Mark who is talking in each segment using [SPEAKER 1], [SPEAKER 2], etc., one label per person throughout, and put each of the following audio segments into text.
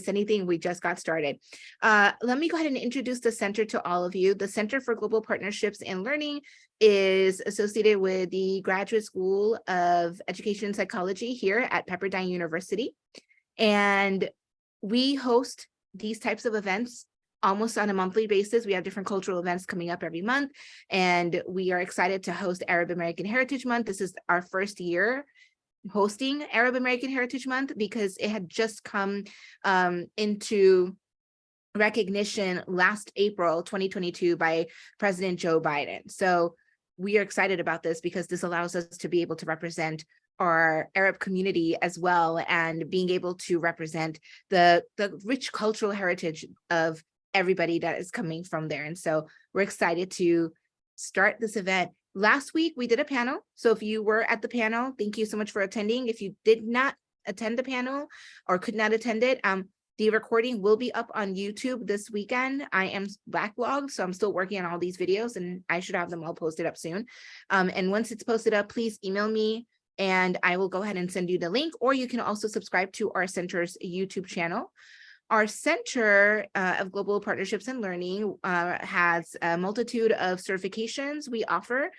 [SPEAKER 1] anything, we just got started. Let me go ahead and introduce the center to all of you. The Center for Global Partnerships and Learning is associated with the Graduate School of Education and Psychology here at Pepperdine University. And we host these types of events almost on a monthly basis. We have different cultural events coming up every month, and we are excited to host Arab American Heritage Month. This is our first year hosting Arab American Heritage Month because it had just come into recognition last April 2022 by President Joe Biden. So we are excited about this because this allows us to be able to represent our Arab community as well, and being able to represent the rich cultural heritage of everybody that is coming from there. And so we're excited to start this event. Last week, we did a panel. So if you were at the panel, thank you so much for attending. If you did not attend the panel or could not attend it, the recording will be up on YouTube this weekend. I am backlogged, so I'm still working on all these videos, and I should have them all posted up soon. And once it's posted up, please email me and I will go ahead and send you the link, or you can also subscribe to our center's YouTube channel. Our Center of Global Partnerships and Learning has a multitude of certifications we offer,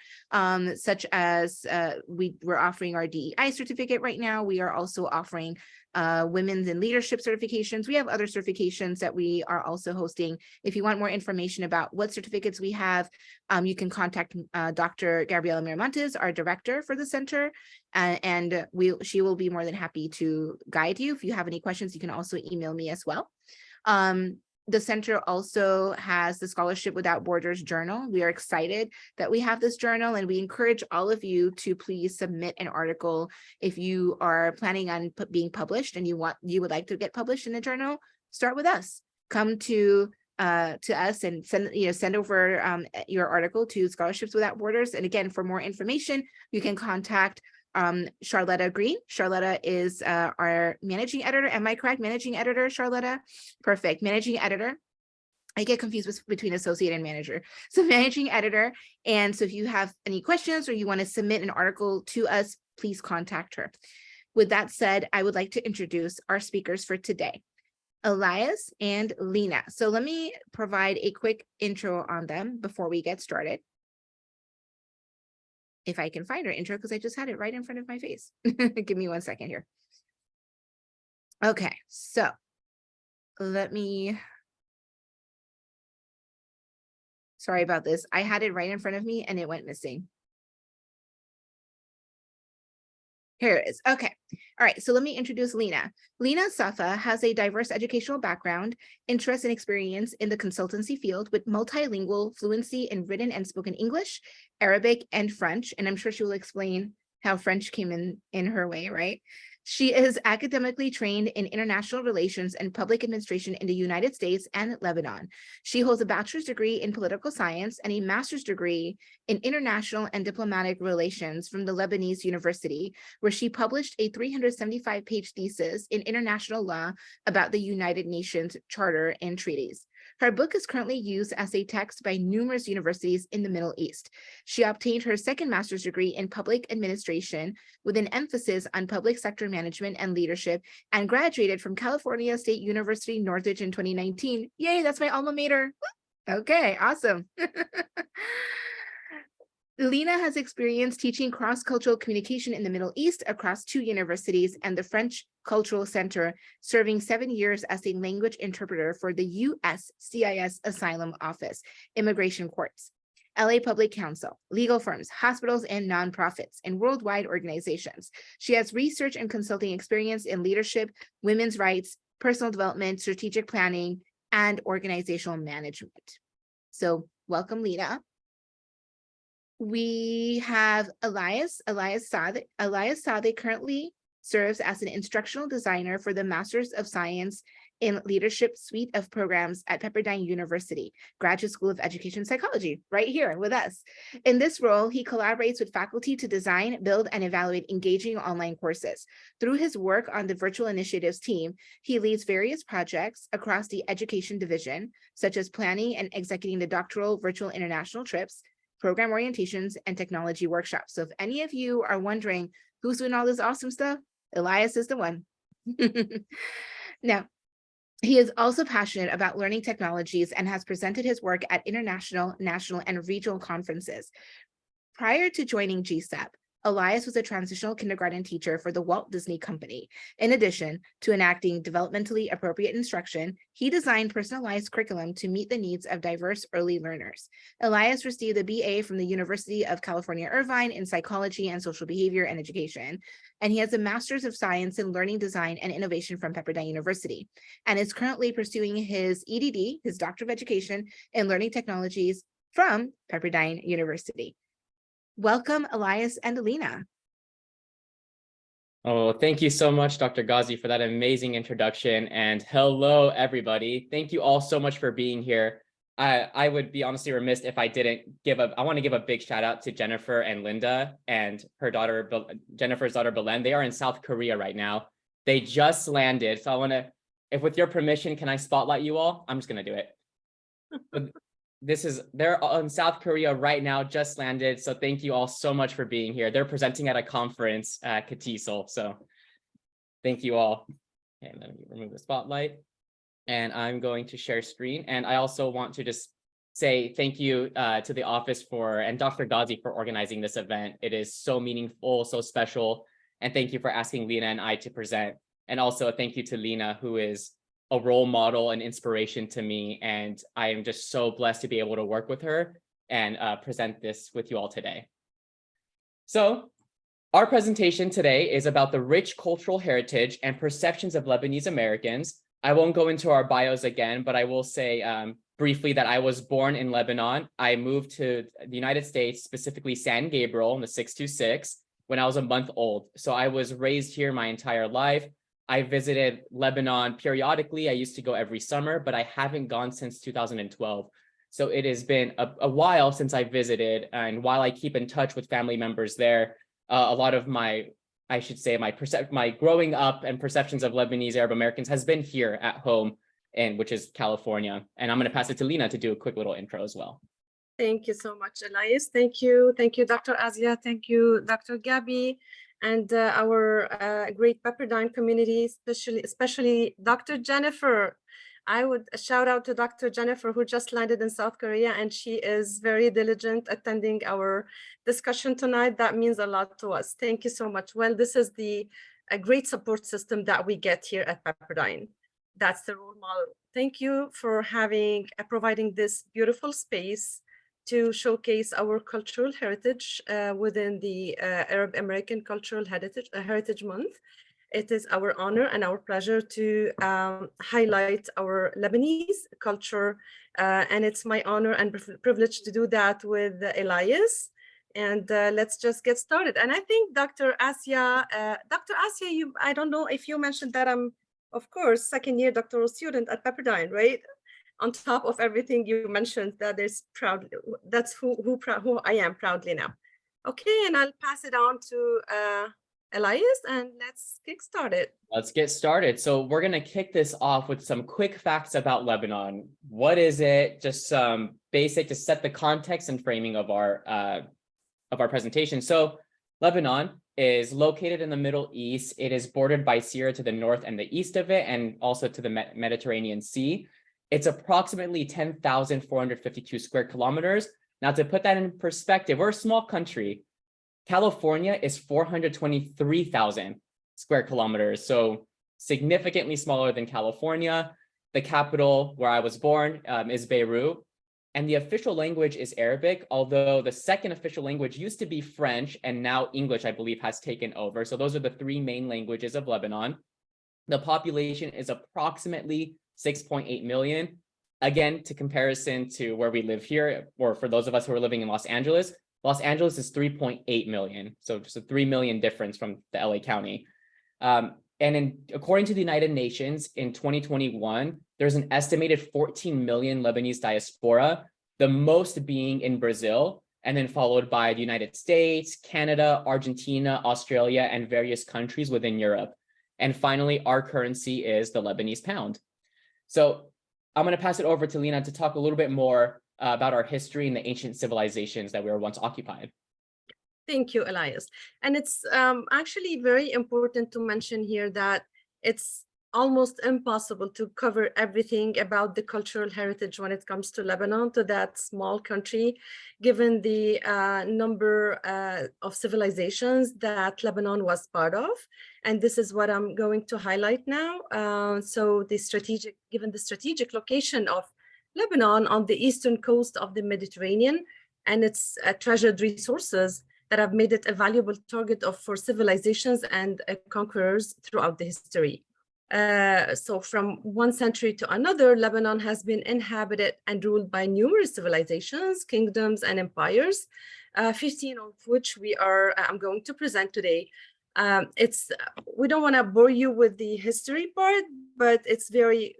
[SPEAKER 1] such as we're offering our DEI certificate right now. We are also offering women's in leadership certifications. We have other certifications that we are also hosting. If you want more information about what certificates we have, you can contact Dr. Gabriela Miramontes, our director for the center, and she will be more than happy to guide you. If you have any questions, you can also email me as well. The center also has the Scholarship Without Borders journal. We are excited that we have this journal, and we encourage all of you to please submit an article if you are planning on being published and you would like to get published in the journal. Start with us. Come to us and send over your article to Scholarships Without Borders. And again, for more information, you can contact Charlotta Green. Charlotta is our managing editor. Am I correct? Managing editor, Charlotta? Perfect. Managing editor. I get confused between associate and manager. So managing editor. And so if you have any questions or you want to submit an article to us, please contact her. With that said, I would like to introduce our speakers for today, Elias and Lina. So let me provide a quick intro on them before we get started. If I can find her intro, because I just had it right in front of my face. Give me 1 second here. Okay, so let me, sorry about this. I had it right in front of me and it went missing. Here it is. Okay. All right. So let me introduce Lina. Lina Safa has a diverse educational background, interest and experience in the consultancy field with multilingual fluency in written and spoken English, Arabic, and French. And I'm sure she will explain how French came in her way, right? She is academically trained in international relations and public administration in the United States and Lebanon. She holds a bachelor's degree in political science and a master's degree in international and diplomatic relations from the Lebanese University, where she published a 375-page thesis in international law about the United Nations Charter and treaties. Her book is currently used as a text by numerous universities in the Middle East. She obtained her second master's degree in public administration with an emphasis on public sector management and leadership, and graduated from California State University, Northridge in 2019. Yay, that's my alma mater. Okay, awesome. Lina has experience teaching cross-cultural communication in the Middle East across 2 universities and the French Cultural Center, serving 7 years as a language interpreter for the USCIS Asylum Office, Immigration Courts, LA Public Council, legal firms, hospitals, and nonprofits, and worldwide organizations. She has research and consulting experience in leadership, women's rights, personal development, strategic planning, and organizational management. So welcome, Lina. We have Elias Saade. Elias Saade currently serves as an instructional designer for the Masters of Science in Leadership suite of programs at Pepperdine University, Graduate School of Education and Psychology, right here with us. In this role, he collaborates with faculty to design, build, and evaluate engaging online courses. Through his work on the Virtual Initiatives team, he leads various projects across the education division, such as planning and executing the doctoral virtual international trips, program orientations, and technology workshops. So if any of you are wondering who's doing all this awesome stuff, Elias is the one. Now, He is also passionate about learning technologies and has presented his work at international, national, and regional conferences. Prior to joining GSEP, Elias was a transitional kindergarten teacher for the Walt Disney Company. In addition to enacting developmentally appropriate instruction, he designed personalized curriculum to meet the needs of diverse early learners. Elias received a BA from the University of California, Irvine in psychology and social behavior and education, and he has a Master's of Science in Learning Design and Innovation from Pepperdine University, and is currently pursuing his EDD, his Doctor of Education in Learning Technologies from Pepperdine University. Welcome, Elias and Lina.
[SPEAKER 2] Oh, thank you so much, Dr. Ghazi, for that amazing introduction. And hello, everybody. Thank you all so much for being here. I would be honestly remiss if I didn't I want to give a big shout out to Jennifer and Linda and her daughter, Jennifer's daughter, Belen. They are in South Korea right now. They just landed. So I want to, if with your permission, can I spotlight you all? I'm just going to do it. They're in South Korea right now, just landed. So thank you all so much for being here. They're presenting at a conference at Katisel. So thank you all. And let me remove the spotlight. And I'm going to share screen. And I also want to just say thank you to the office and Dr. Ghazi for organizing this event. It is so meaningful, so special. And thank you for asking Lina and I to present. And also a thank you to Lina, who is a role model and inspiration to me. And I am just so blessed to be able to work with her and present this with you all today. So our presentation today is about the rich cultural heritage and perceptions of Lebanese Americans. I won't go into our bios again, but I will say briefly that I was born in Lebanon. I moved to the United States, specifically San Gabriel in the 626 when I was a month old. So I was raised here my entire life. I visited Lebanon periodically. I used to go every summer, but I haven't gone since 2012. So it has been a while since I visited. And while I keep in touch with family members there, a lot of my growing up and perceptions of Lebanese Arab Americans has been here at home, which is California. And I'm going to pass it to Lina to do a quick little intro as well.
[SPEAKER 3] Thank you so much, Elias. Thank you, Dr. Asia. Thank you, Dr. Gabby, and our great Pepperdine community, especially Dr. Jennifer. I would shout out to Dr. Jennifer, who just landed in South Korea, and she is very diligent attending our discussion tonight. That means a lot to us. Thank you so much. Well, this is a great support system that we get here at Pepperdine. That's the role model. Thank you for providing this beautiful space to showcase our cultural heritage within the Arab American Cultural Heritage Month. It is our honor and our pleasure to highlight our Lebanese culture, and it's my honor and privilege to do that with Elias. And let's just get started. And I think Dr. Asia, I don't know if you mentioned that I'm, of course, second-year doctoral student at Pepperdine, right? On top of everything you mentioned, that's who I am proudly now. Okay, and I'll pass it on to Elias, and let's get started.
[SPEAKER 2] Let's get started. So we're going to kick this off with some quick facts about Lebanon. What is it? Just some basic to set the context and framing of our presentation. So Lebanon is located in the Middle East. It is bordered by Syria to the north and the east of it, and also to the Mediterranean Sea. It's approximately 10,452 square kilometers. Now, to put that in perspective, we're a small country. California is 423,000 square kilometers, so significantly smaller than California. The capital where I was born is Beirut, and the official language is Arabic, although the second official language used to be French, and now English, I believe, has taken over. So those are the three main languages of Lebanon. The population is approximately 6.8 million. Again, to comparison to where we live here, or for those of us who are living in Los Angeles is 3.8 million. So just a 3 million difference from the LA County. According to the United Nations in 2021, there's an estimated 14 million Lebanese diaspora, the most being in Brazil, and then followed by the United States, Canada, Argentina, Australia, and various countries within Europe. And finally, our currency is the Lebanese pound. So I'm going to pass it over to Lina to talk a little bit more about our history and the ancient civilizations that we were once occupied.
[SPEAKER 3] Thank you, Elias. And it's actually very important to mention here that it's almost impossible to cover everything about the cultural heritage when it comes to Lebanon, to that small country, given the number of civilizations that Lebanon was part of. And this is what I'm going to highlight now. Given the strategic location of Lebanon on the eastern coast of the Mediterranean and its treasured resources that have made it a valuable target for civilizations and conquerors throughout the history. So from one century to another, Lebanon has been inhabited and ruled by numerous civilizations, kingdoms, and empires, 15 of which I'm going to present today. We don't want to bore you with the history part, but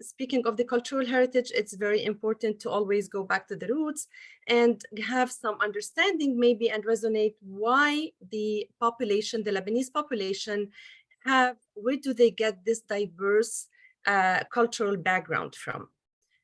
[SPEAKER 3] speaking of the cultural heritage, it's very important to always go back to the roots and have some understanding maybe and resonate why the Lebanese population where do they get this diverse cultural background from?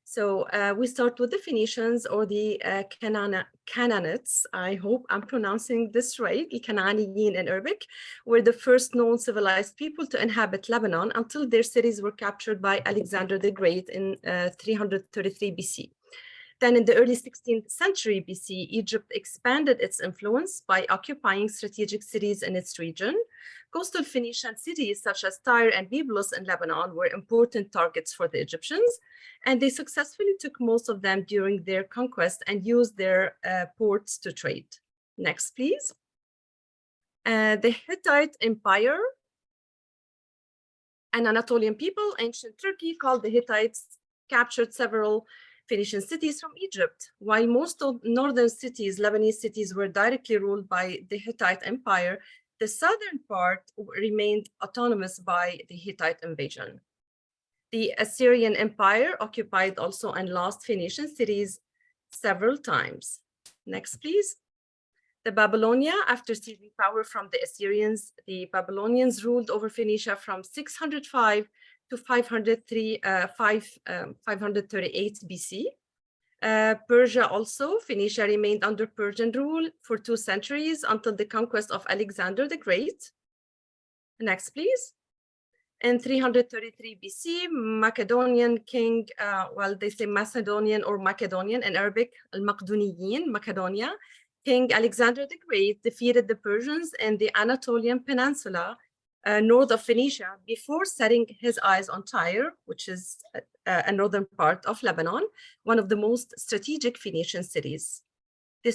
[SPEAKER 3] So we start with the Phoenicians or the Canaanites. I hope I'm pronouncing this right. Canaaniyin in Arabic were the first known civilized people to inhabit Lebanon until their cities were captured by Alexander the Great in 333 BC. Then in the early 16th century BC, Egypt expanded its influence by occupying strategic cities in its region. Coastal Phoenician cities such as Tyre and Byblos in Lebanon were important targets for the Egyptians, and they successfully took most of them during their conquest and used their ports to trade. Next, please. The Hittite Empire, an Anatolian people, ancient Turkey, called the Hittites, captured several Phoenician cities from Egypt. While most of northern cities, Lebanese cities, were directly ruled by the Hittite Empire, the southern part remained autonomous by the Hittite invasion. The Assyrian Empire occupied also and lost Phoenician cities several times. Next, please. The Babylonia, after seizing power from the Assyrians, the Babylonians ruled over Phoenicia from 605 to 538 BC. Persia also, Phoenicia remained under Persian rule for 2 centuries until the conquest of Alexander the Great. Next, please. In 333 BC, Macedonian king, they say Macedonian or Macedonian in Arabic, Al-Maqduniyin, Macedonia, King Alexander the Great defeated the Persians in the Anatolian Peninsula, north of Phoenicia, before setting his eyes on Tyre, which is a northern part of Lebanon, one of the most strategic Phoenician cities. The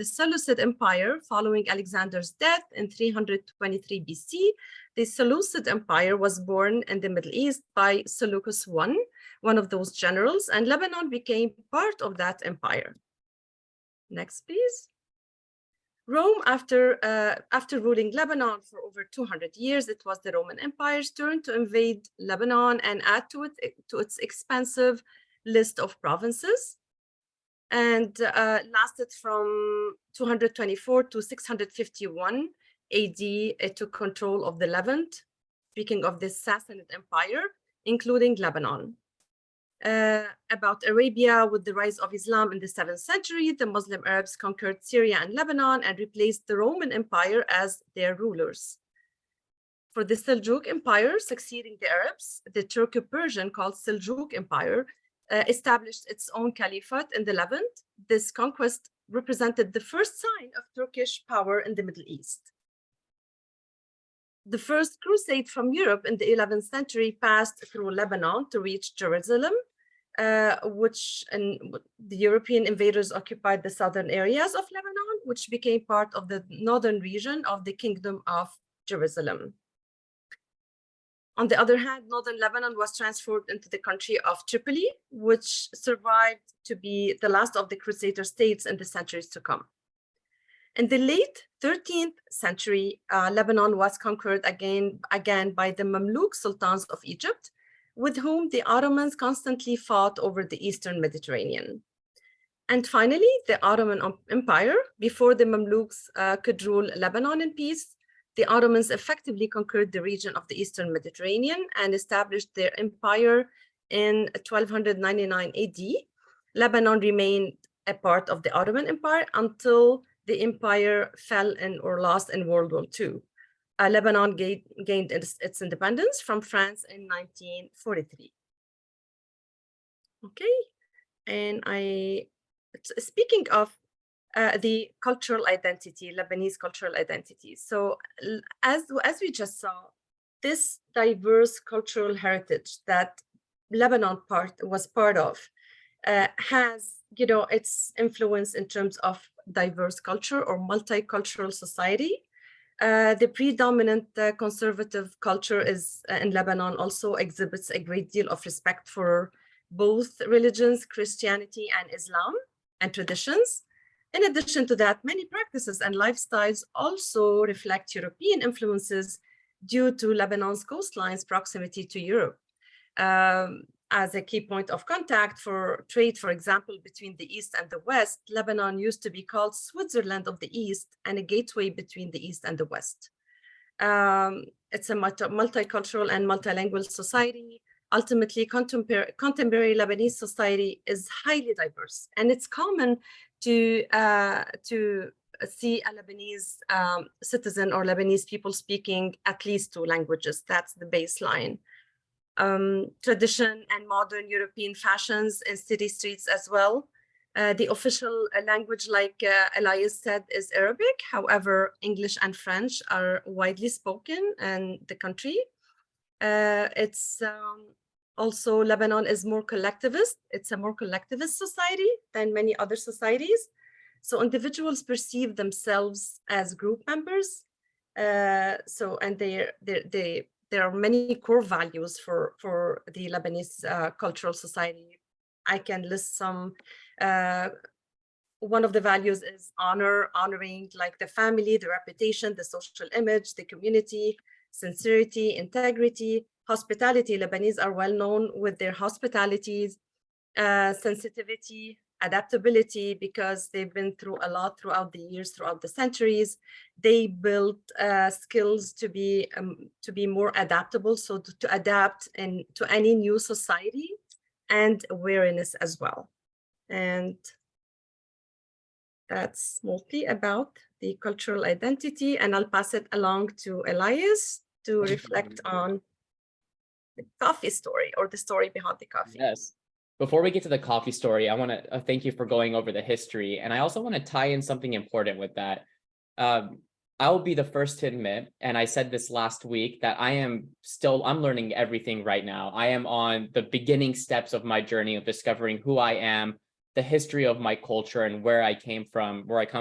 [SPEAKER 3] Seleucid Empire, following Alexander's death in 323 BC, the Seleucid Empire was born in the Middle East by Seleucus I, one of those generals, and Lebanon became part of that empire. Next, please. Rome, after ruling Lebanon for over 200 years, it was the Roman Empire's turn to invade Lebanon and add to its expansive list of provinces, and lasted from 224 to 651 AD. It took control of the Levant, speaking of the Sassanid Empire, including Lebanon. About Arabia, with the rise of Islam in the 7th century, the Muslim Arabs conquered Syria and Lebanon and replaced the Roman Empire as their rulers. For the Seljuk Empire succeeding the Arabs, the Turco-Persian called Seljuk Empire established its own caliphate in the Levant. This conquest represented the first sign of Turkish power in the Middle East. The first crusade from Europe in the 11th century passed through Lebanon to reach Jerusalem, the European invaders occupied the southern areas of Lebanon, which became part of the northern region of the Kingdom of Jerusalem. On the other hand, northern Lebanon was transferred into the country of Tripoli, which survived to be the last of the Crusader states in the centuries to come. In the late 13th century, Lebanon was conquered again by the Mamluk sultans of Egypt, with whom the Ottomans constantly fought over the Eastern Mediterranean. And finally, the Ottoman Empire, before the Mamluks could rule Lebanon in peace, the Ottomans effectively conquered the region of the Eastern Mediterranean and established their empire in 1299 AD. Lebanon remained a part of the Ottoman Empire until the empire fell or lost in World War II. Lebanon gained its independence from France in 1943. Okay, and speaking of the cultural identity, Lebanese cultural identity. So as we just saw, this diverse cultural heritage that Lebanon was part of has, its influence in terms of diverse culture or multicultural society. The predominant conservative culture in Lebanon also exhibits a great deal of respect for both religions, Christianity and Islam, and traditions. In addition to that, many practices and lifestyles also reflect European influences due to Lebanon's coastline's proximity to Europe. As a key point of contact for trade, for example, between the East and the West, Lebanon used to be called Switzerland of the East and a gateway between the East and the West. It's a multicultural and multilingual society. Ultimately, contemporary Lebanese society is highly diverse, and it's common to see a Lebanese citizen or Lebanese people speaking at least 2 languages. That's the baseline. Tradition and modern European fashions in city streets as well. The official language, like Elias said, is Arabic. However, English and French are widely spoken in the country. Also, Lebanon is more collectivist. It's a more collectivist society than many other societies. So individuals perceive themselves as group members. And there are many core values for the Lebanese cultural society. I can list some. One of the values is honoring like the family, the reputation, the social image, the community, sincerity, integrity, hospitality. Lebanese are well known with their hospitalities, sensitivity, adaptability, because they've been through a lot throughout the years, throughout the centuries. They built skills to be more adaptable, so to adapt to any new society, and awareness as well. And that's mostly about the cultural identity. And I'll pass it along to Elias to reflect on the coffee story, or the story behind the coffee.
[SPEAKER 2] Yes. Before we get to the coffee story, I want to thank you for going over the history. And I also want to tie in something important with that. I'll be the first to admit, and I said this last week, that I'm learning everything right now. I am on the beginning steps of my journey of discovering who I am, the history of my culture, and where I come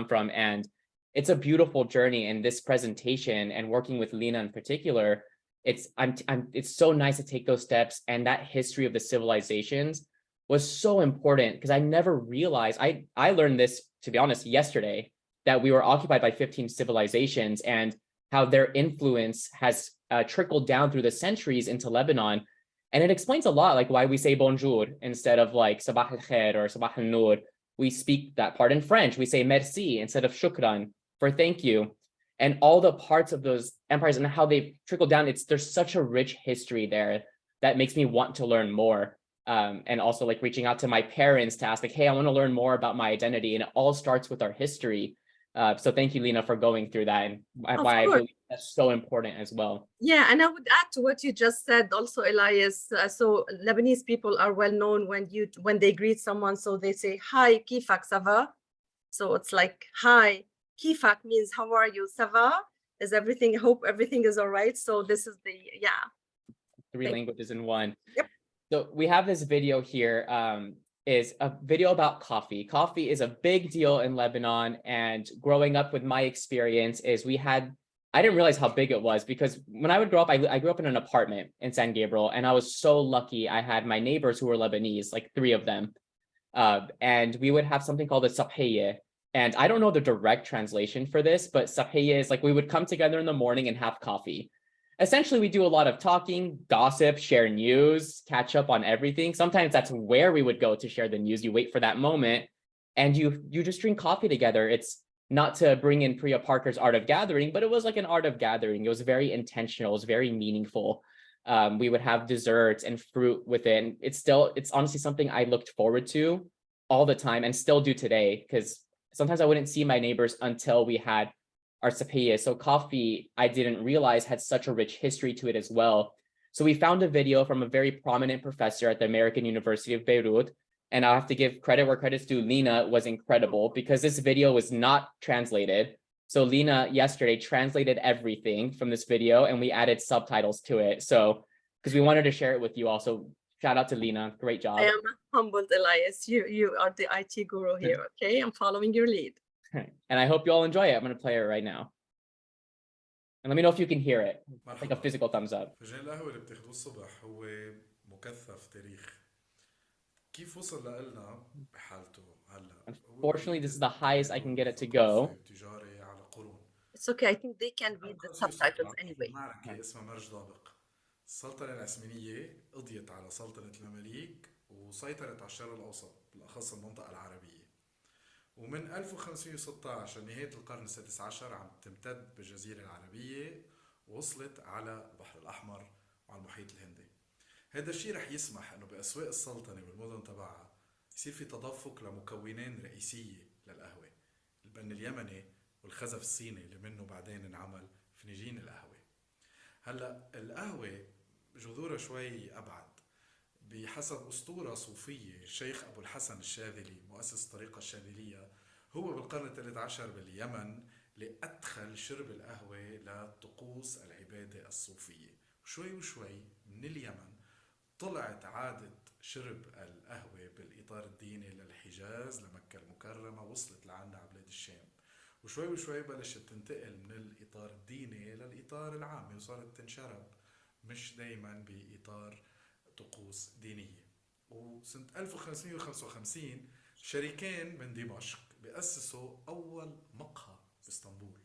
[SPEAKER 2] from. And it's a beautiful journey. In this presentation and working with Lina in particular, it's so nice to take those steps. And that history of the civilizations was so important, because I never realized, I learned this, to be honest, yesterday, that we were occupied by 15 civilizations and how their influence has trickled down through the centuries into Lebanon. And it explains a lot, like why we say bonjour instead of like sabah al-khair or sabah al-noor. We speak that part in French. We say merci instead of shukran, for thank you. And all the parts of those empires and how they trickled down, there's such a rich history there that makes me want to learn more. And also like reaching out to my parents to ask like, hey, I want to learn more about my identity. And it all starts with our history. So thank you, Lina, for going through that, and why I believe that's so important as well.
[SPEAKER 3] Yeah, and I would add to what you just said also, Elias. So Lebanese people are well known when they greet someone, so they say, hi, kifak, ça va? So it's like, hi, kifak means how are you? Ça va? Is everything, hope everything is all right. So this is the, yeah.
[SPEAKER 2] 3 languages in one.
[SPEAKER 3] Yep. So
[SPEAKER 2] we have this video here. Is a video about coffee. Coffee is a big deal in Lebanon, and growing up with my experience is I didn't realize how big it was, because when I would grow up, I grew up in an apartment in San Gabriel, and I was so lucky. I had my neighbors who were Lebanese, like 3 of them. And we would have something called a saphiye. And I don't know the direct translation for this, but saphiye is like we would come together in the morning and have coffee. Essentially, we do a lot of talking, gossip, share news, catch up on everything. Sometimes that's where we would go to share the news. You wait for that moment, and you just drink coffee together. It's not to bring in Priya Parker's Art of Gathering, but it was like an art of gathering. It was very intentional. It was very meaningful. We would have desserts and fruit with it. And it's honestly something I looked forward to all the time, and still do today, because sometimes I wouldn't see my neighbors until we had our sapiyah. So coffee, I didn't realize had such a rich history to it as well. So we found a video from a very prominent professor at the American University of Beirut. And I have to give credit where credit's due. Lina was incredible because this video was not translated. So Lina yesterday translated everything from this video and we added subtitles to it. So, because we wanted to share it with you also. Shout out to Lina, great job.
[SPEAKER 3] I am humbled, Elias. You are the IT guru here, okay? I'm following your lead.
[SPEAKER 2] And I hope you all enjoy it. I'm gonna play it right now. And let me know if you can hear it. Like a physical thumbs up.
[SPEAKER 4] فنجان القهوة اللي بتاخدوه الصبح هو مكثف تاريخ. كيف وصل لنا بحالته هلا؟
[SPEAKER 2] Unfortunately, this is the highest I can get it to go.
[SPEAKER 4] تجاري على قرون.
[SPEAKER 3] It's okay. I think they can read the subtitles anyway.
[SPEAKER 4] معركة اسمها مرج ضابق. السلطنة العثمانية قضيت على سلطنة المماليك وسيطرت على الشرق الأوسط بالأخص المنطقة العربية. ومن 1516 لنهاية القرن السادس عشر عم تمتد بالجزيرة العربية ووصلت على البحر الأحمر وعلى المحيط الهندي. هذا الشيء رح يسمح انه بأسواق السلطنة والمدن تبعها يصير في تدفق لمكونين رئيسية للقهوة، البن اليمني والخزف الصيني اللي منه بعدين انعمل فنجين القهوة. هلا القهوة جذورها شوي أبعد. بحسب أسطورة صوفية الشيخ أبو الحسن الشاذلي مؤسس الطريقة الشاذلية هو بالقرن الثالث عشر باليمن اللي أدخل شرب القهوة لطقوس العبادة الصوفية. وشوي وشوي من اليمن طلعت عادة شرب القهوة بالإطار الديني للحجاز لمكة المكرمة، وصلت لعنا على بلاد الشام، وشوي وشوي بلشت تنتقل من الإطار الديني للإطار العامي وصارت تنشرب مش دايما بإطار طقوس دينية. وسنة 1555 شريكين من دمشق بأسسوا أول مقهى باسطنبول،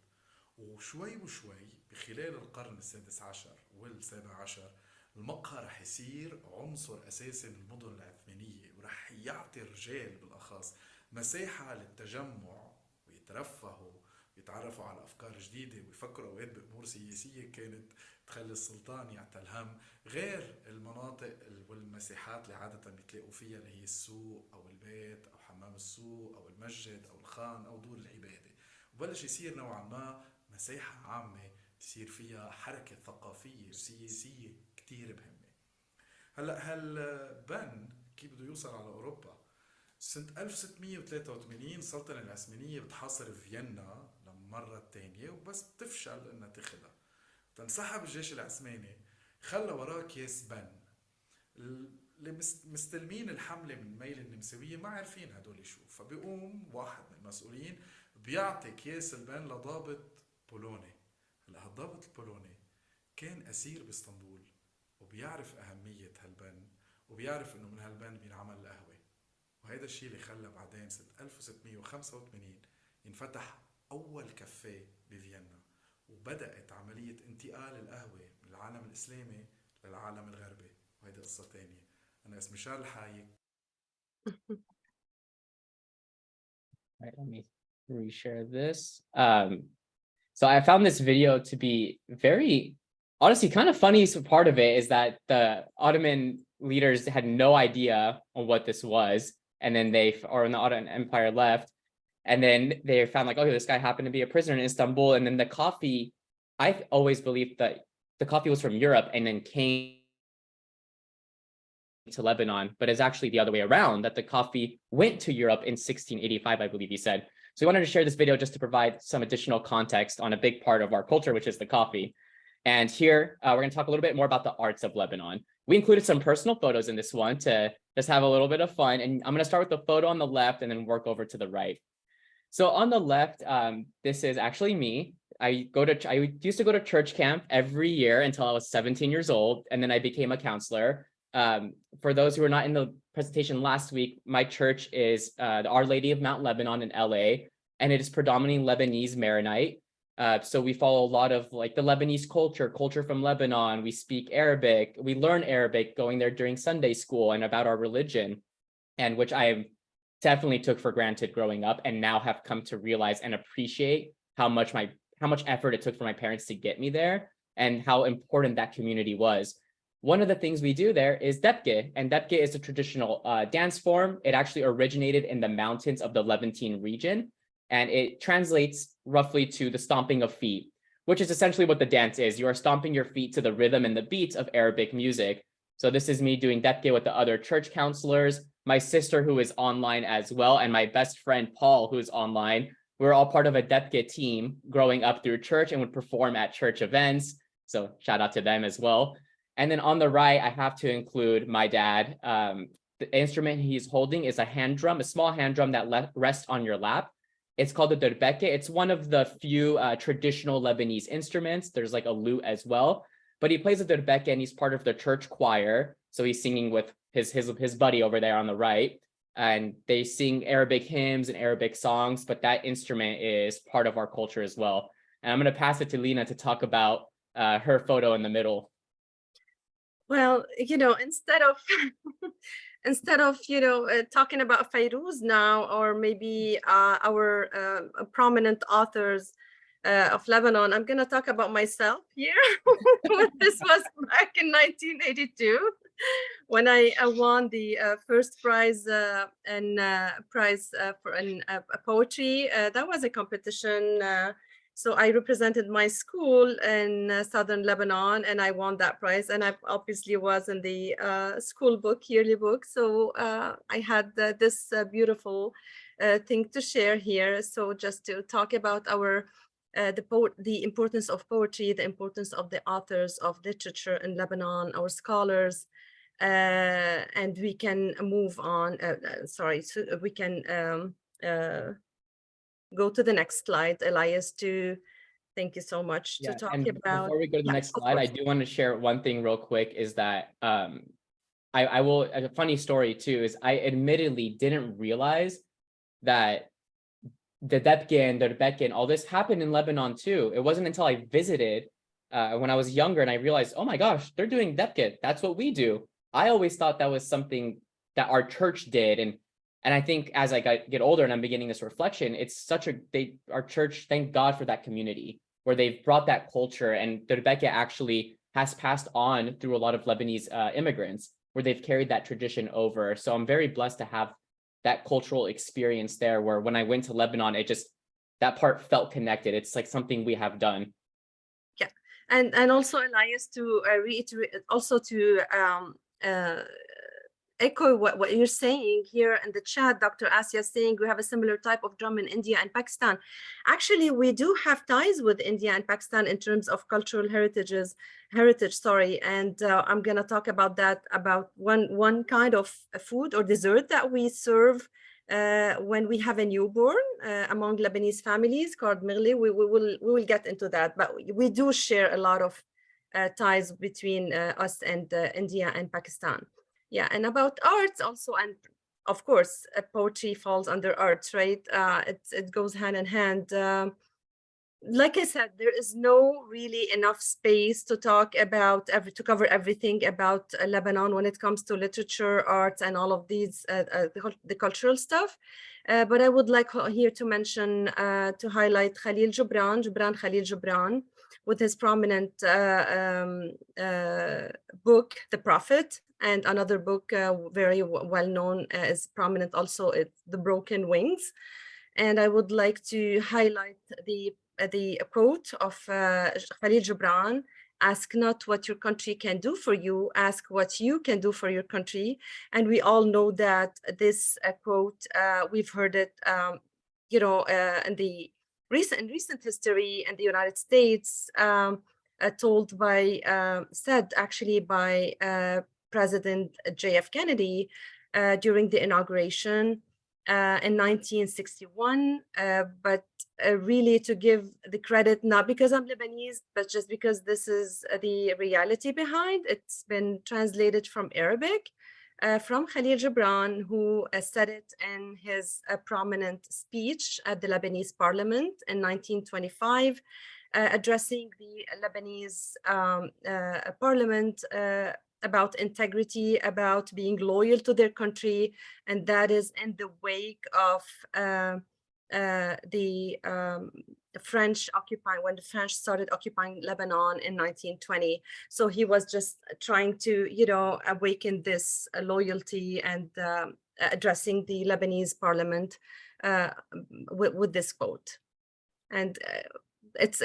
[SPEAKER 4] وشوي وشوي بخلال القرن السادس عشر والسابع عشر المقهى رح يصير عنصر أساسي من المدن العثمانية، ورح يعطي الرجال بالأخص مساحة للتجمع ويترفهوا ويتعرفوا على أفكار جديدة ويفكروا أوقات بأمور سياسية كانت تخلي السلطان يعتل هم، غير المناطق والمساحات اللي عادة بيتلاقوا فيها اللي هي السوق أو البيت أو حمام السوق أو المسجد أو الخان أو دور العبادة. وبلش يصير نوعا ما مساحة عامة يصير فيها حركة ثقافية وسياسية كتير مهمة. هلا هالبن كيف بده يوصل على أوروبا؟ سنة 1683 السلطنة العثمانية بتحاصر فيينا للمرة الثانية وبس بتفشل انها تاخدها، تنسحب الجيش العثماني خلى وراه كيس بن. اللي مستلمين الحملة من ميل النمساوية ما عارفين هدول شو، فبيقوم واحد من المسؤولين بيعطي كيس البن لضابط بولوني. هلا هالضابط البولوني كان أسير باسطنبول وبيعرف أهمية هالبن وبيعرف إنه من هالبن بينعمل القهوة، وهذا الشيء اللي خلى بعدين سنة 1685 ينفتح أول كافيه بفيينا، وبدأت عملية انتقال القهوة من العالم الإسلامي للعالم الغربي، وهيدي قصة تانية. أنا اسمي شارل الحايك.
[SPEAKER 2] Right, let me reshare this. So I found this video to be very, honestly, kind of funny. So part of it is that the Ottoman leaders had no idea on what this was. And then when the Ottoman Empire left, and then they found like, okay, this guy happened to be a prisoner in Istanbul. And then the coffee, I've always believed that the coffee was from Europe and then came to Lebanon, but it's actually the other way around, that the coffee went to Europe in 1685, I believe he said. So we wanted to share this video just to provide some additional context on a big part of our culture, which is the coffee. And here, we're going to talk a little bit more about the arts of Lebanon. We included some personal photos in this one to just have a little bit of fun. And I'm going to start with the photo on the left and then work over to the right. So on the left, this is actually me. I used to go to church camp every year until I was 17 years old, and then I became a counselor. For those who are not in the presentation last week, my church is the Our Lady of Mount Lebanon in LA, and it is predominantly Lebanese Maronite. So we follow a lot of like the Lebanese culture from Lebanon. We speak Arabic. We learn Arabic going there during Sunday school and about our religion, and which I definitely took for granted growing up, and now have come to realize and appreciate how much effort it took for my parents to get me there and how important that community was. One of the things we do there is debke, and debke is a traditional dance form. It actually originated in the mountains of the Levantine region. and it translates roughly to the stomping of feet, which is essentially what the dance is. You are stomping your feet to the rhythm and the beats of Arabic music. So this is me doing debke with the other church counselors, my sister who is online as well, and my best friend Paul, who is online. We're all part of a debke team growing up through church and would perform at church events. So shout out to them as well. And then on the right, I have to include my dad. The instrument he's holding is a hand drum, a small hand drum that rests on your lap. It's called the derbeke. It's one of the few traditional Lebanese instruments. There's like a lute as well, but he plays the derbeke and he's part of the church choir. So he's singing with his buddy over there on the right, and they sing Arabic hymns and Arabic songs, but that instrument is part of our culture as well. And I'm going to pass it to Lina to talk about her photo in the middle.
[SPEAKER 3] Well, instead of talking about Fairuz now, or maybe our prominent authors of Lebanon, I'm going to talk about myself here. This was back in 1982 when I won the first prize for poetry. That was a competition. So I represented my school in southern Lebanon, and I won that prize. And I obviously was in the school book, yearly book. So I had this beautiful thing to share here. So just to talk about our the importance of poetry, the importance of the authors of literature in Lebanon, our scholars, and we can move on. So we can go to the next slide, Elias. Thank you so much to talk about.
[SPEAKER 2] Before we go to the next slide, I do want to share one thing real quick. Is that I will, a funny story too, is I admittedly didn't realize that the debke and the rebeke and all this happened in Lebanon too. It wasn't until I visited when I was younger and I realized, oh my gosh, they're doing debke. That's what we do. I always thought that was something that our church did. And I think as I get older and I'm beginning this reflection, it's our church, thank God for that community where they've brought that culture, and the rebeke actually has passed on through a lot of Lebanese immigrants where they've carried that tradition over. So I'm very blessed to have that cultural experience there, where when I went to Lebanon, that part felt connected. It's like something we have done.
[SPEAKER 3] Yeah, and also Elias, to reiterate, also to echo what you're saying here in the chat. Dr. Asya is saying we have a similar type of drum in India and Pakistan. Actually, we do have ties with India and Pakistan in terms of cultural heritage. And I'm going to talk about that, about one kind of food or dessert that we serve when we have a newborn among Lebanese families, called mirli. We will get into that, but we do share a lot of ties between us and India and Pakistan. Yeah, and about arts also, and of course, poetry falls under arts, right? It goes hand in hand. Like I said, there is no really enough space to talk about, to cover everything about Lebanon when it comes to literature, arts, and all of these, the cultural stuff. But I would like here to mention, to highlight Gibran Khalil Gibran, with his prominent book, The Prophet, and another book very well known as prominent also, it's The Broken Wings. And I would like to highlight the quote of Khalil Gibran: "Ask not what your country can do for you, ask what you can do for your country." And we all know that this quote, we've heard it, in the recent history in the United States, said actually by President J.F. Kennedy during the inauguration in 1961, but really to give the credit, not because I'm Lebanese, but just because this is the reality behind. It's been translated from Arabic from Khalil Gibran, who said it in his prominent speech at the Lebanese parliament in 1925, addressing the Lebanese parliament about integrity, about being loyal to their country, and that is in the wake of French occupying, when the French started occupying Lebanon in 1920. So he was just trying to, awaken this loyalty and addressing the Lebanese parliament with this quote. And it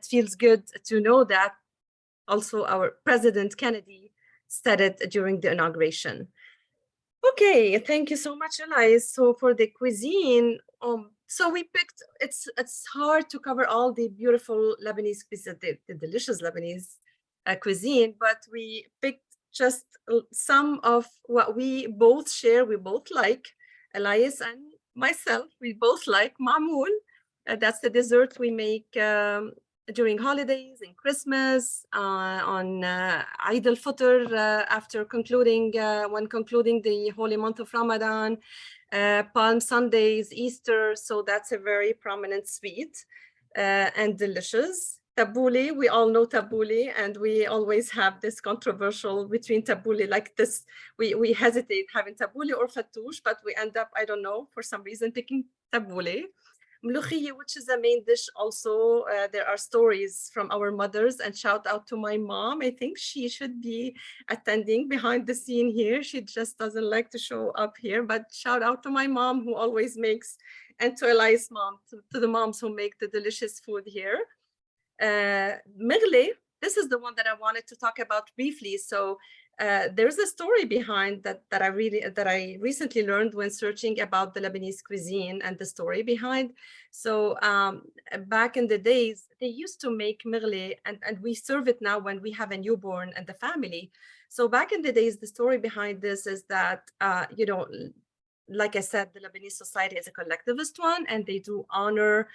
[SPEAKER 3] feels good to know that also our President Kennedy said it during the inauguration. Okay, thank you so much, Elias. So for the cuisine, so we picked, it's hard to cover all the beautiful Lebanese cuisine, the delicious Lebanese cuisine, but we picked just some of what we both share, we both like. Elias and myself, we both like ma'moul. That's the dessert we make during holidays and Christmas, on Eid al-Fitr, after concluding, when concluding the holy month of Ramadan, Palm Sundays, Easter. So that's a very prominent sweet and delicious. Tabbouleh, we all know tabbouleh, and we always have this controversial between tabbouleh, like this, we hesitate having tabbouleh or fattoush, but we end up, I don't know, for some reason picking tabbouleh. Mloukhiyeh, which is the main dish also, there are stories from our mothers, and shout out to my mom. I think she should be attending behind the scene here. She just doesn't like to show up here, but shout out to my mom who always makes, and to Elias' mom, to the moms who make the delicious food here. Merle, this is the one that I wanted to talk about briefly. So there's a story behind that I recently learned when searching about the Lebanese cuisine, and the story behind. So back in the days, they used to make merle, and we serve it now when we have a newborn and the family. So back in the days, the story behind this is that, like I said, the Lebanese society is a collectivist one, and they do honor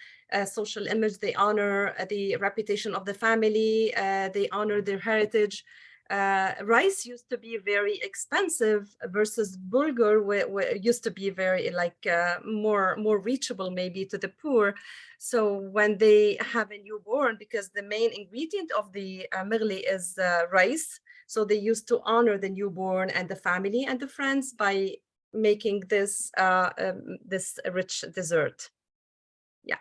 [SPEAKER 3] social image. They honor the reputation of the family. They honor their heritage. Rice used to be very expensive versus bulgur, where used to be very more reachable maybe to the poor. So when they have a newborn, because the main ingredient of the merle is rice, so they used to honor the newborn and the family and the friends by making this this rich dessert. Yeah.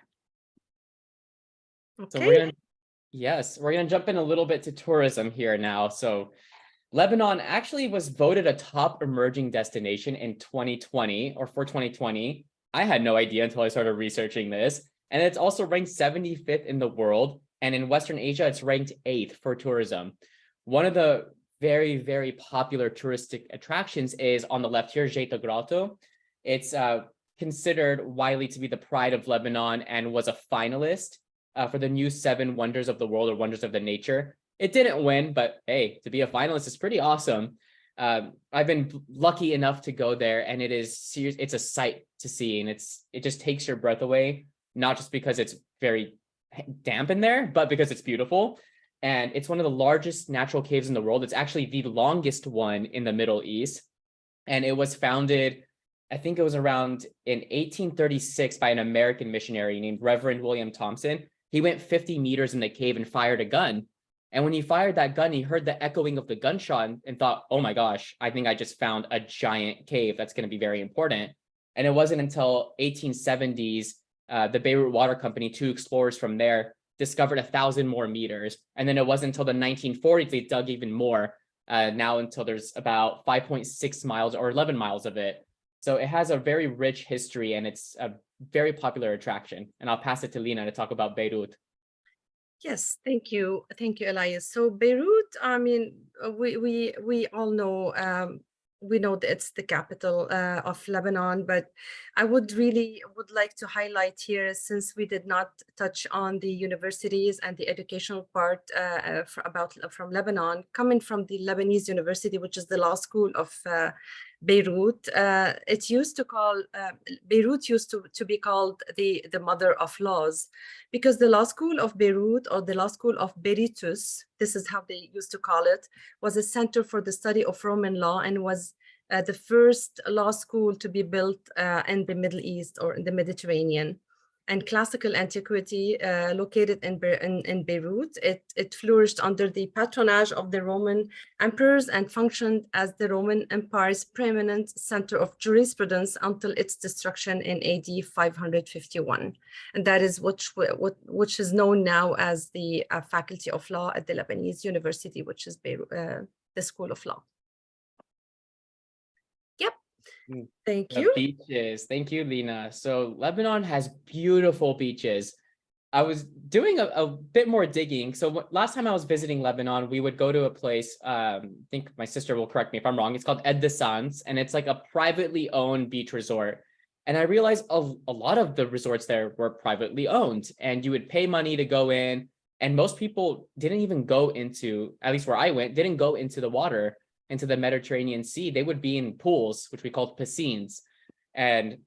[SPEAKER 3] Okay.
[SPEAKER 2] So we're gonna jump in a little bit to tourism here now. So Lebanon actually was voted a top emerging destination in 2020, or for 2020. I had no idea until I started researching this. And it's also ranked 75th in the world. And in Western Asia, it's ranked 8th for tourism. One of the very, very popular touristic attractions is on the left here, Jeta Grotto. It's considered widely to be the pride of Lebanon, and was a finalist for the new 7 Wonders of the World, or Wonders of the Nature. It didn't win, but hey, to be a finalist is pretty awesome. I've been lucky enough to go there, and it's a sight to see, and it just takes your breath away, not just because it's very damp in there, but because it's beautiful. And it's one of the largest natural caves in the world. It's actually the longest one in the Middle East. And it was founded, I think it was around in 1836 by an American missionary named Reverend William Thompson. He went 50 meters in the cave and fired a gun. And when he fired that gun, he heard the echoing of the gunshot and thought, oh my gosh, I think I just found a giant cave that's going to be very important. And it wasn't until 1870s, the Beirut Water Company, 2 explorers from there, discovered 1,000 more meters. And then it wasn't until the 1940s they dug even more, now until there's about 5.6 miles or 11 miles of it. So it has a very rich history, and it's a very popular attraction. And I'll pass it to Lina to talk about Beirut.
[SPEAKER 3] Yes, thank you, Elias. So Beirut, I mean, we all know, we know that it's the capital of Lebanon, but I would like to highlight here, since we did not touch on the universities and the educational part from Lebanon, coming from the Lebanese University, which is the law school of Beirut. Beirut used to be called the mother of laws, because the law school of Beirut, or the law school of Berytus, this is how they used to call it, was a center for the study of Roman law, and was the first law school to be built in the Middle East, or in the Mediterranean. and classical antiquity located in Beirut. It flourished under the patronage of the Roman emperors and functioned as the Roman Empire's preeminent center of jurisprudence until its destruction in AD 551. And that is which is known now as the Faculty of Law at the Lebanese University, which is Beirut, the School of Law. Yep. Thank you.
[SPEAKER 2] Beaches. Thank you, Lina. So Lebanon has beautiful beaches. I was doing a bit more digging. So last time I was visiting Lebanon, we would go to a place, I think my sister will correct me if I'm wrong. It's called Ed Sans, and it's like a privately owned beach resort. And I realized a lot of the resorts there were privately owned, and you would pay money to go in. And most people didn't even go into, at least where I went, didn't go into the water, into the Mediterranean Sea. They would be in pools, which we called piscines. And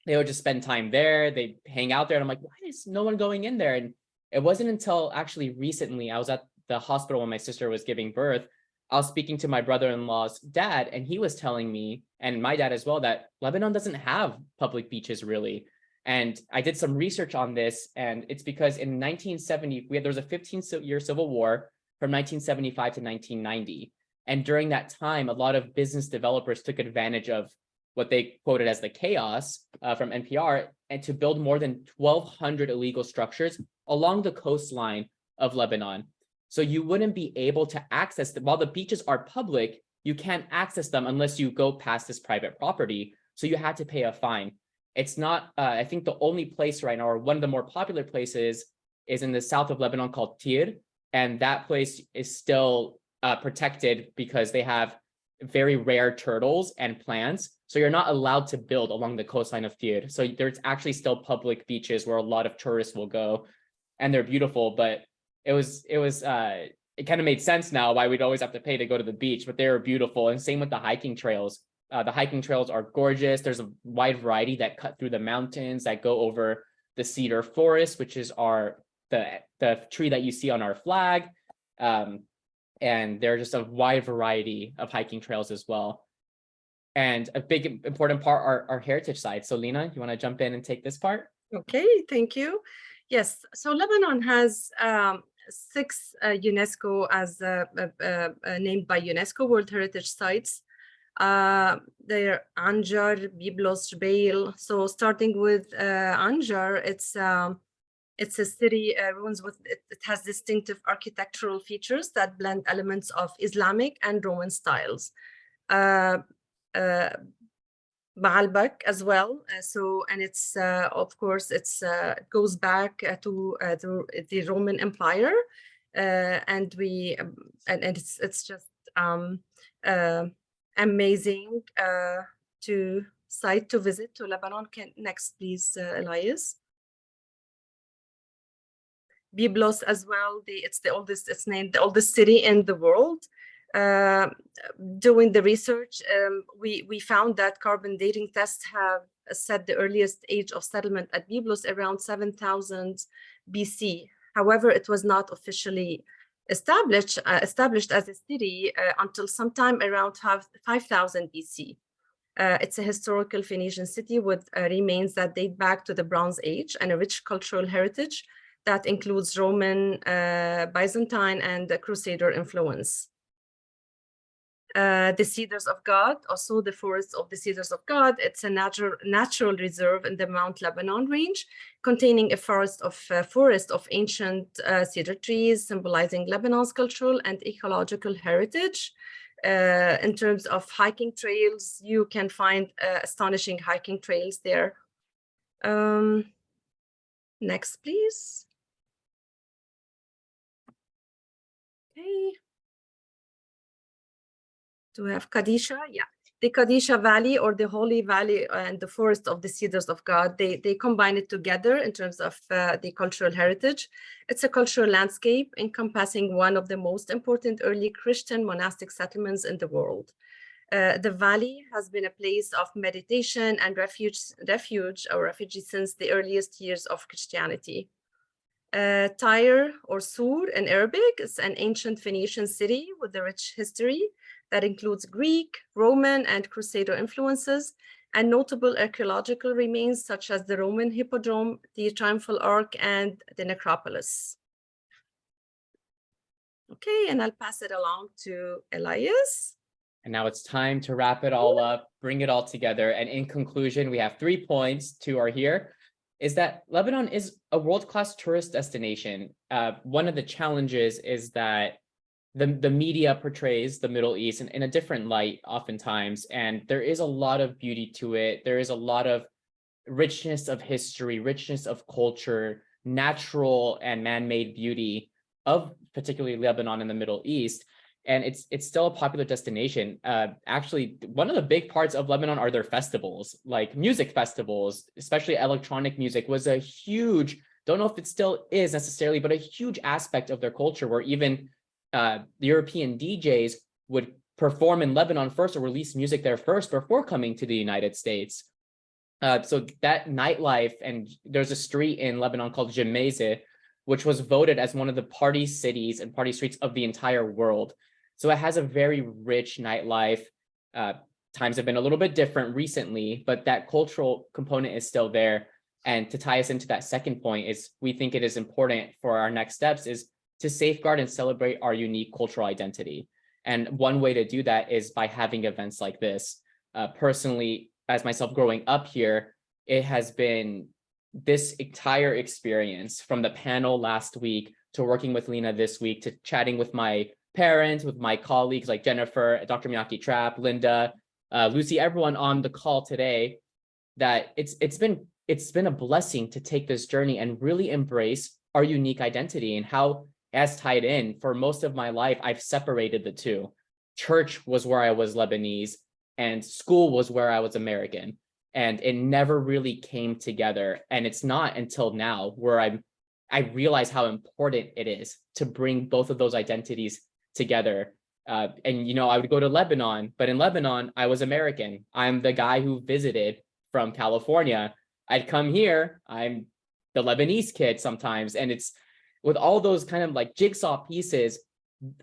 [SPEAKER 2] they would just spend time there. They'd hang out there. And I'm like, why is no one going in there? And it wasn't until actually recently, I was at the hospital when my sister was giving birth. I was speaking to my brother-in-law's dad, and he was telling me, and my dad as well, that Lebanon doesn't have public beaches really. And I did some research on this, and it's because in 1970, there was a 15-year civil war from 1975 to 1990. And during that time, a lot of business developers took advantage of what they quoted as the chaos from NPR, and to build more than 1,200 illegal structures along the coastline of Lebanon. So you wouldn't be able to access them. While the beaches are public, you can't access them unless you go past this private property. So you had to pay a fine. It's not, I think the only place right now, or one of the more popular places, is in the south of Lebanon called Tir. And that place is still protected because they have very rare turtles and plants. So you're not allowed to build along the coastline of Tir. So there's actually still public beaches where a lot of tourists will go, and they're beautiful. But it kind of made sense now why we'd always have to pay to go to the beach, but they were beautiful. And same with the hiking trails. The hiking trails are gorgeous. There's a wide variety that cut through the mountains, that go over the cedar forest, which is the tree that you see on our flag. And there are just a wide variety of hiking trails as well. And a big important part are heritage sites. So Lina, you want to jump in and take this part?
[SPEAKER 3] Okay, thank you. Yes, so Lebanon has 6 UNESCO as named by UNESCO World Heritage Sites. They're Anjar, Byblos, Jbeil. So starting with Anjar, it's a city ruins with it has distinctive architectural features that blend elements of Islamic and Roman styles. Baalbek as well. And it's of course it goes back to the Roman Empire, and it's just amazing site to visit to Lebanon. Next, please, Elias. Byblos as well. It's named the oldest city in the world. Doing the research, we found that carbon dating tests have set the earliest age of settlement at Byblos around 7,000 BC. However, it was not officially established as a city until sometime around 5,000 BC. It's a historical Phoenician city with remains that date back to the Bronze Age and a rich cultural heritage that includes Roman, Byzantine, and Crusader influence. The Cedars of God, also the Forest of the Cedars of God. It's a natural reserve in the Mount Lebanon range, containing a forest of ancient cedar trees, symbolizing Lebanon's cultural and ecological heritage. In terms of hiking trails, you can find astonishing hiking trails there. Next, please. Okay. Do we have Kadisha? Yeah, the Kadisha Valley, or the Holy Valley, and the Forest of the Cedars of God, they combine it together in terms of the cultural heritage. It's a cultural landscape encompassing one of the most important early Christian monastic settlements in the world. The valley has been a place of meditation and refuge since the earliest years of Christianity. Tyre, or Sur in Arabic, is an ancient Phoenician city with a rich history that includes Greek, Roman, and Crusader influences. and notable archaeological remains such as the Roman Hippodrome, the Triumphal Arch, and the necropolis. Okay, and I'll pass it along to Elias.
[SPEAKER 2] And now it's time to wrap it all up, bring it all together. And in conclusion, we have 3 points. 2 are here, is that Lebanon is a world-class tourist destination. One of the challenges is that the media portrays the Middle East in a different light oftentimes, and there is a lot of beauty to it. There is a lot of richness of history, richness of culture, natural and man-made beauty of particularly Lebanon and the Middle East. And it's still a popular destination. Actually, one of the big parts of Lebanon are their festivals, like music festivals, especially electronic music was a huge, don't know if it still is necessarily, but a huge aspect of their culture, where even the European DJs would perform in Lebanon first or release music there first before coming to the United States. So that nightlife, and there's a street in Lebanon called Gemese, which was voted as one of the party cities and party streets of the entire world. So it has a very rich nightlife. Times have been a little bit different recently, but that cultural component is still there. And to tie us into that second point is we think it is important for our next steps is to safeguard and celebrate our unique cultural identity. And one way to do that is by having events like this. Personally, as myself growing up here, it has been this entire experience, from the panel last week to working with Lina this week to chatting with my parents, with my colleagues like Jennifer, Dr. Miyake Trapp, Linda, Lucy, everyone on the call today, that it's been a blessing to take this journey and really embrace our unique identity and how, as tied in, for most of my life, I've separated the two. Church was where I was Lebanese and school was where I was American. And it never really came together. And it's not until now where I realize how important it is to bring both of those identities together. And, you know, I would go to Lebanon, but in Lebanon, I was American. I'm the guy who visited from California. I'd come here, I'm the Lebanese kid sometimes. And it's with all those kind of like jigsaw pieces,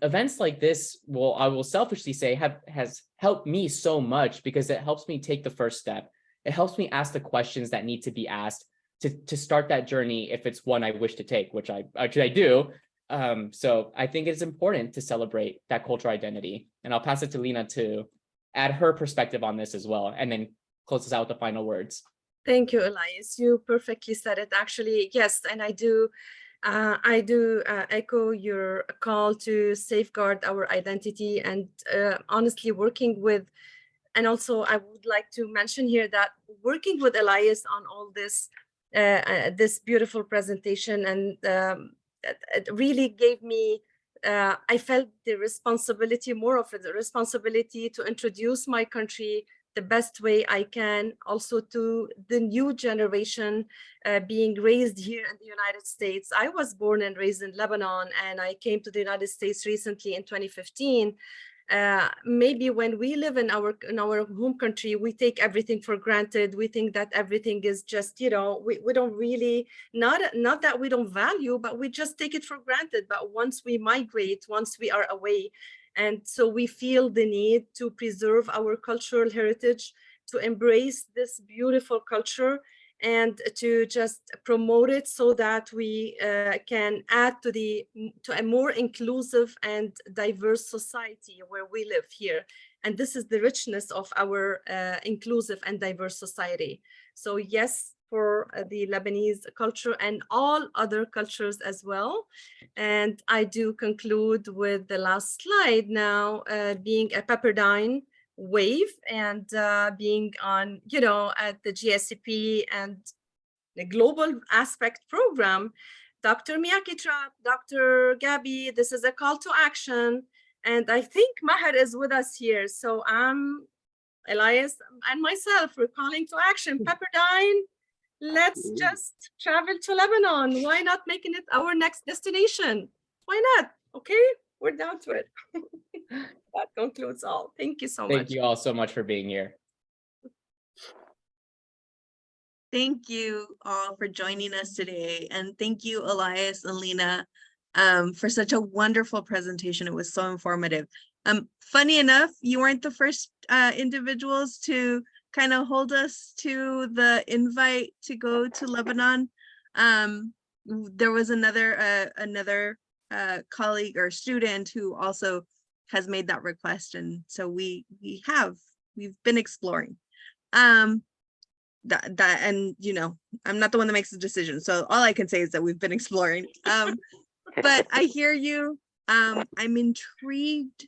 [SPEAKER 2] events like this I will selfishly say has helped me so much, because it helps me take the first step. It helps me ask the questions that need to be asked to start that journey if it's one I wish to take, which I do. So I think it's important to celebrate that cultural identity. And I'll pass it to Lina to add her perspective on this as well, and then close us out with the final words.
[SPEAKER 3] Thank you, Elias. You perfectly said it, actually. Yes, and I do echo your call to safeguard our identity, and honestly working with, and also I would like to mention here that working with Elias on all this, this beautiful presentation, and it really gave me, I felt the responsibility, more of the responsibility to introduce my country the best way I can, also to the new generation being raised here in the United States. I was born and raised in Lebanon, and I came to the United States recently in 2015. Maybe when we live in our home country, we take everything for granted. We think that everything is just, you know, we don't really, not that we don't value, but we just take it for granted. But once we migrate, once we are away, and so we feel the need to preserve our cultural heritage, to embrace this beautiful culture, and to just promote it so that we can add to a more inclusive and diverse society where we live here. And this is the richness of our inclusive and diverse society. So yes, for the Lebanese culture and all other cultures as well. And I do conclude with the last slide now, being a Pepperdine wave and being on, you know, at the GSCP and the global aspect program. Dr. Miyake Trapp, Dr. Gabby, this is a call to action. And I think Maher is with us here. So Elias and myself, we're calling to action. Pepperdine, let's just travel to Lebanon. Why not making it our next destination? Why not? Okay, we're down to it. That concludes all. Thank you so much.
[SPEAKER 2] Thank you all so much for being here.
[SPEAKER 5] Thank you all for joining us today. And thank you, Elias and Lina, for such a wonderful presentation. It was so informative. Funny enough, you weren't the first individuals to kind of hold us to the invite to go to Lebanon. There was another colleague or student who also has made that request, and so we've been exploring. That and you know, I'm not the one that makes the decision, so all I can say is that we've been exploring. But I hear you. I'm intrigued.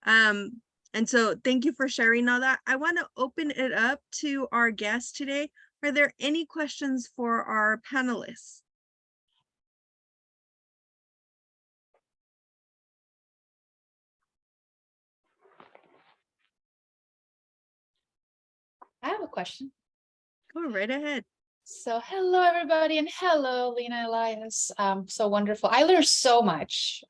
[SPEAKER 5] And so thank you for sharing all that. I want to open it up to our guests today. Are there any questions for our panelists?
[SPEAKER 6] I have a question.
[SPEAKER 5] Go right ahead.
[SPEAKER 6] So hello, everybody, and hello, Lina, Elias. So wonderful. I learned so much.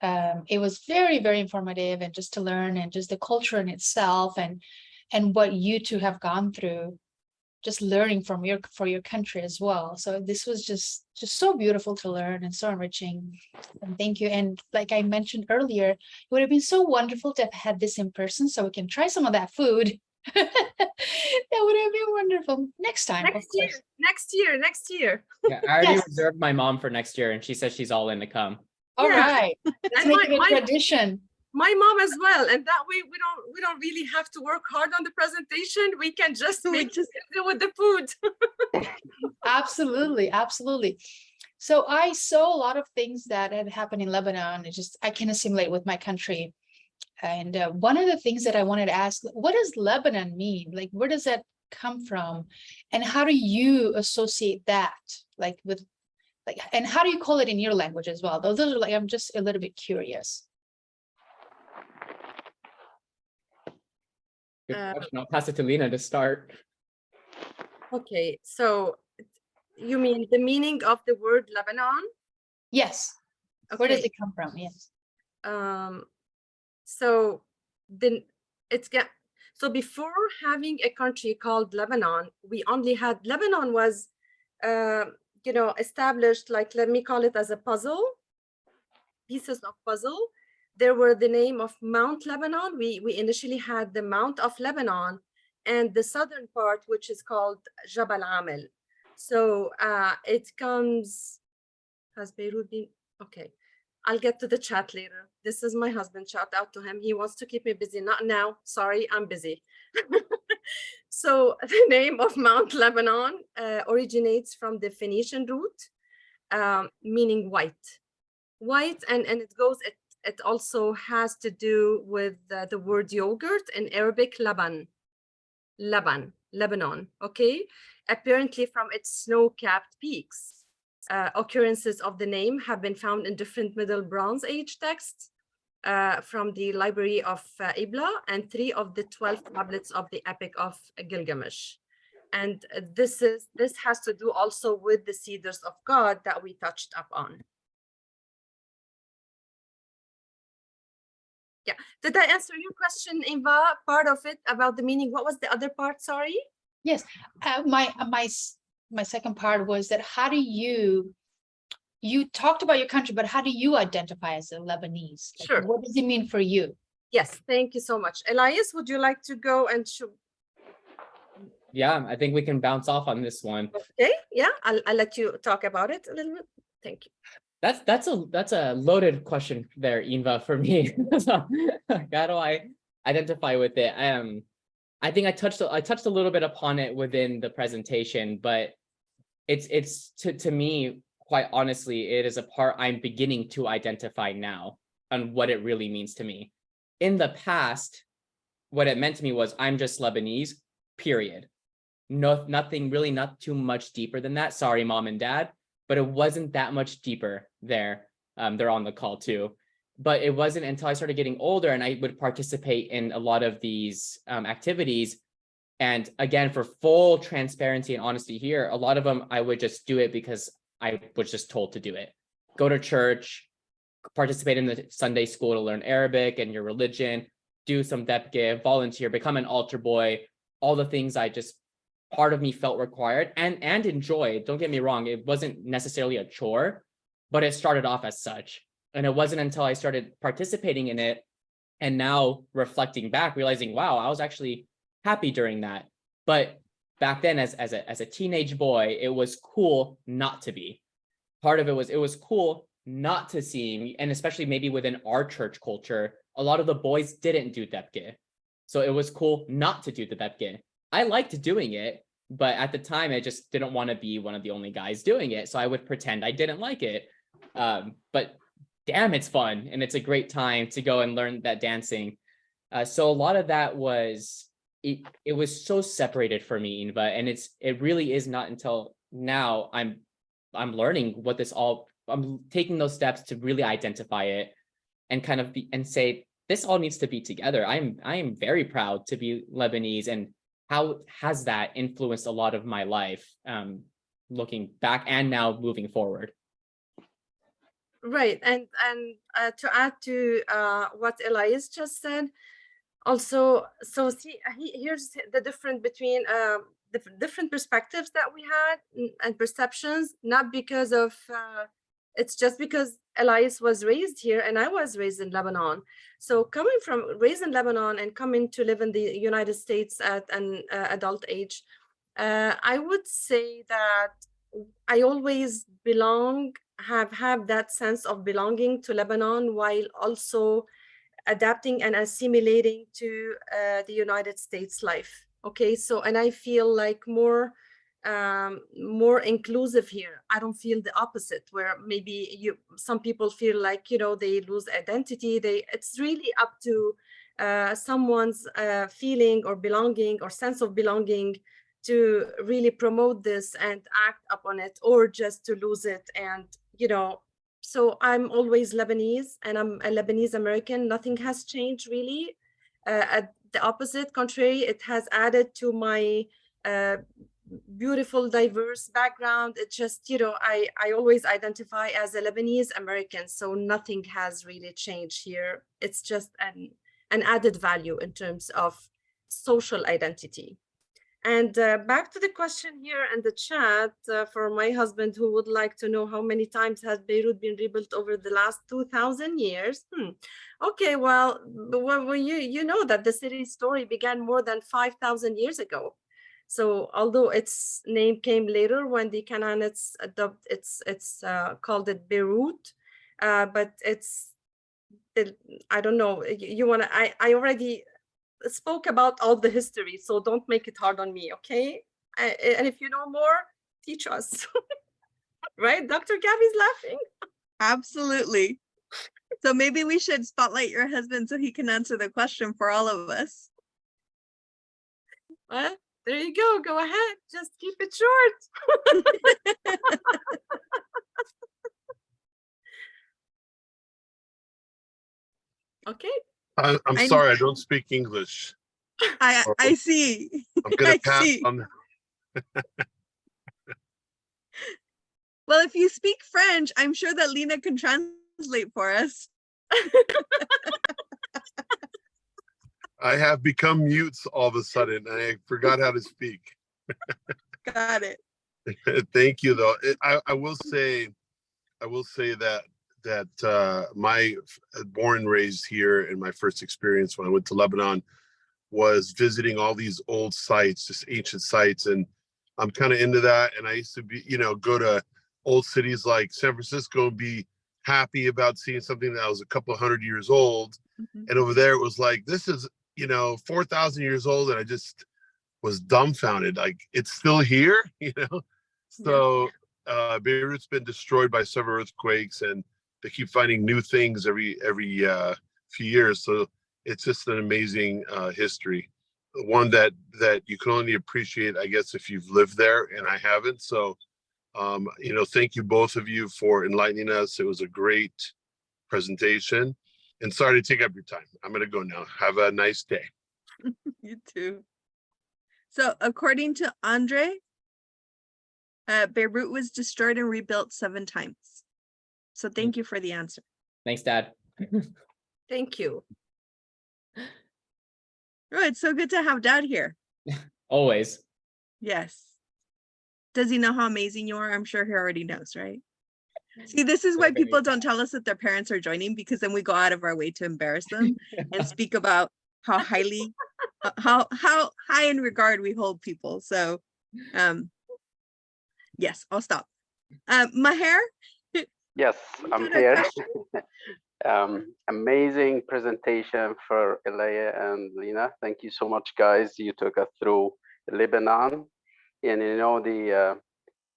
[SPEAKER 6] It was very, very informative, and just to learn, and just the culture in itself, and what you two have gone through, just learning from for your country as well. So this was just so beautiful to learn and so enriching. And thank you. And like I mentioned earlier, it would have been so wonderful to have had this in person so we can try some of that food. That would have been wonderful. Next time.
[SPEAKER 3] Next year.
[SPEAKER 2] Yeah, I already
[SPEAKER 6] Yes.
[SPEAKER 2] reserved my mom for next year, and she says she's all in to come.
[SPEAKER 6] All
[SPEAKER 3] Yeah.
[SPEAKER 6] right. Let's
[SPEAKER 3] And
[SPEAKER 6] make it a tradition.
[SPEAKER 3] my mom as well, and that way we don't really have to work hard on the presentation. We can just make it with the food.
[SPEAKER 6] Absolutely, absolutely. So I saw a lot of things that had happened in Lebanon. I can assimilate with my country. And one of the things that I wanted to ask, what does Lebanon mean? Like, where does that come from? And how do you associate that, like with, like, and how do you call it in your language as well? Those are like, I'm just a little bit curious.
[SPEAKER 2] Good question. I'll pass it to Lina to start.
[SPEAKER 3] Okay, so you mean the meaning of the word Lebanon?
[SPEAKER 6] Yes. Where does it come from? Yes.
[SPEAKER 3] So then so before having a country called Lebanon, we only had Lebanon was established, like, let me call it as a puzzle, pieces of puzzle. There were the name of Mount Lebanon. We initially had the Mount of Lebanon and the southern part, which is called Jabal Amel. So it comes, has Beirut been, okay. I'll get to the chat later. This is my husband, shout out to him. He wants to keep me busy, not now, sorry, I'm busy. So the name of Mount Lebanon originates from the Phoenician root, meaning white. White, and it also has to do with the word yogurt in Arabic, Lebanon, okay? Apparently from its snow-capped peaks. Occurrences of the name have been found in different Middle Bronze Age texts from the Library of Ibla and 3 of the 12 tablets of the Epic of Gilgamesh. And this has to do also with the cedars of God that we touched up on. Yeah, did I answer your question, Eva? Part of it about the meaning. What was the other part? Sorry.
[SPEAKER 6] Yes, my second part was that how do you talked about your country, but how do you identify as a Lebanese? Like,
[SPEAKER 3] sure.
[SPEAKER 6] What does it mean for you?
[SPEAKER 3] Yes, thank you so much. Elias, would you like to go and show?
[SPEAKER 2] Yeah, I think we can bounce off on this one.
[SPEAKER 3] Okay, yeah, I'll let you talk about it a little bit. Thank you.
[SPEAKER 2] That's a loaded question there, Eva, for me. How do I identify with it? I think I touched a little bit upon it within the presentation, but it's to me, quite honestly, it is a part I'm beginning to identify now on what it really means to me. In the past, what it meant to me was I'm just Lebanese, period. Nothing really, not too much deeper than that. Sorry, mom and dad, but it wasn't that much deeper there. They're on the call too. But it wasn't until I started getting older and I would participate in a lot of these activities. And again, for full transparency and honesty here, a lot of them, I would just do it because I was just told to do it. Go to church, participate in the Sunday school to learn Arabic and your religion, do some debke, volunteer, become an altar boy, all the things I just, part of me felt required and enjoyed. Don't get me wrong, it wasn't necessarily a chore, but it started off as such. And it wasn't until I started participating in it and now reflecting back, realizing, wow, I was actually happy during that. But back then as a teenage boy, it was cool not to be. Part of it was cool not to see, and especially maybe within our church culture, a lot of the boys didn't do debke. So it was cool not to do the debke. I liked doing it, but at the time I just didn't want to be one of the only guys doing it. So I would pretend I didn't like it. But damn, it's fun. And it's a great time to go and learn that dancing. So a lot of that was, it was so separated for me, Inba, and it really is not until now I'm learning what this all, I'm taking those steps to really identify it and kind of be, and say, this all needs to be together. I am very proud to be Lebanese, and how has that influenced a lot of my life, looking back and now moving forward.
[SPEAKER 3] Right, and to add to what Elias just said, also, so see, here's the difference between the different perspectives that we had and perceptions, not because of, it's just because Elias was raised here and I was raised in Lebanon. So coming from raised in Lebanon and coming to live in the United States at an adult age, I would say that I always have that sense of belonging to Lebanon while also adapting and assimilating to the United States life. Okay, so, and I feel like more inclusive here. I don't feel the opposite, where maybe some people feel like, you know, they lose identity. It's really up to someone's feeling or belonging or sense of belonging to really promote this and act upon it, or just to lose it. And, you know, so I'm always Lebanese, and I'm a Lebanese American. Nothing has changed really. At the opposite, contrary, it has added to my beautiful, diverse background. It just, you know, I always identify as a Lebanese American, so nothing has really changed here. It's just an added value in terms of social identity. And back to the question here in the chat for my husband, who would like to know how many times has Beirut been rebuilt over the last 2,000 years? Okay, well, you know that the city's story began more than 5,000 years ago. So although its name came later when the Canaanites adopted it's called it Beirut, but I don't know. You want to? I already spoke about all the history, so don't make it hard on me, okay? And if you know more, teach us. Right? Dr. Gabby's laughing.
[SPEAKER 5] Absolutely. So maybe we should spotlight your husband so he can answer the question for all of us.
[SPEAKER 3] Well, there you go. Go ahead. Just keep it short. Okay.
[SPEAKER 7] I'm sorry, I don't speak English.
[SPEAKER 5] I see.
[SPEAKER 7] I'm gonna pass
[SPEAKER 5] see.
[SPEAKER 7] on.
[SPEAKER 5] Well, if you speak French, I'm sure that Lina can translate for us.
[SPEAKER 7] I have become mute all of a sudden. I forgot how to speak.
[SPEAKER 5] Got it.
[SPEAKER 7] Thank you, though. I will say that my born and raised here, and my first experience when I went to Lebanon was visiting all these old sites, just ancient sites, and I'm kind of into that. And I used to be, go to old cities like San Francisco and be happy about seeing something that was a couple of 100 years old. And over there it was like, this is 4,000 years old, and I just was dumbfounded, like it's still here. So Beirut's been destroyed by several earthquakes, and they keep finding new things every few years. So it's just an amazing history, one that you can only appreciate, I guess, if you've lived there, and I haven't. So thank you, both of you, for enlightening us. It was a great presentation, and sorry to take up your time. I'm going to go now. Have a nice day.
[SPEAKER 5] You too. So according to Andre, Beirut was destroyed and rebuilt 7 times. So thank you for the answer.
[SPEAKER 2] Thanks, Dad.
[SPEAKER 3] Thank you.
[SPEAKER 5] Oh, it's so good to have Dad here.
[SPEAKER 2] Always.
[SPEAKER 5] Yes. Does he know how amazing you are? I'm sure he already knows, right? See, this is why people don't tell us that their parents are joining, because then we go out of our way to embarrass them and speak about how highly, how high in regard we hold people. So, yes, I'll stop. Maher?
[SPEAKER 8] Yes,
[SPEAKER 5] you
[SPEAKER 8] I'm
[SPEAKER 5] got a
[SPEAKER 8] here.
[SPEAKER 5] question?
[SPEAKER 8] Amazing presentation for Elia and Lina. Thank you so much, guys. You took us through Lebanon, and you know the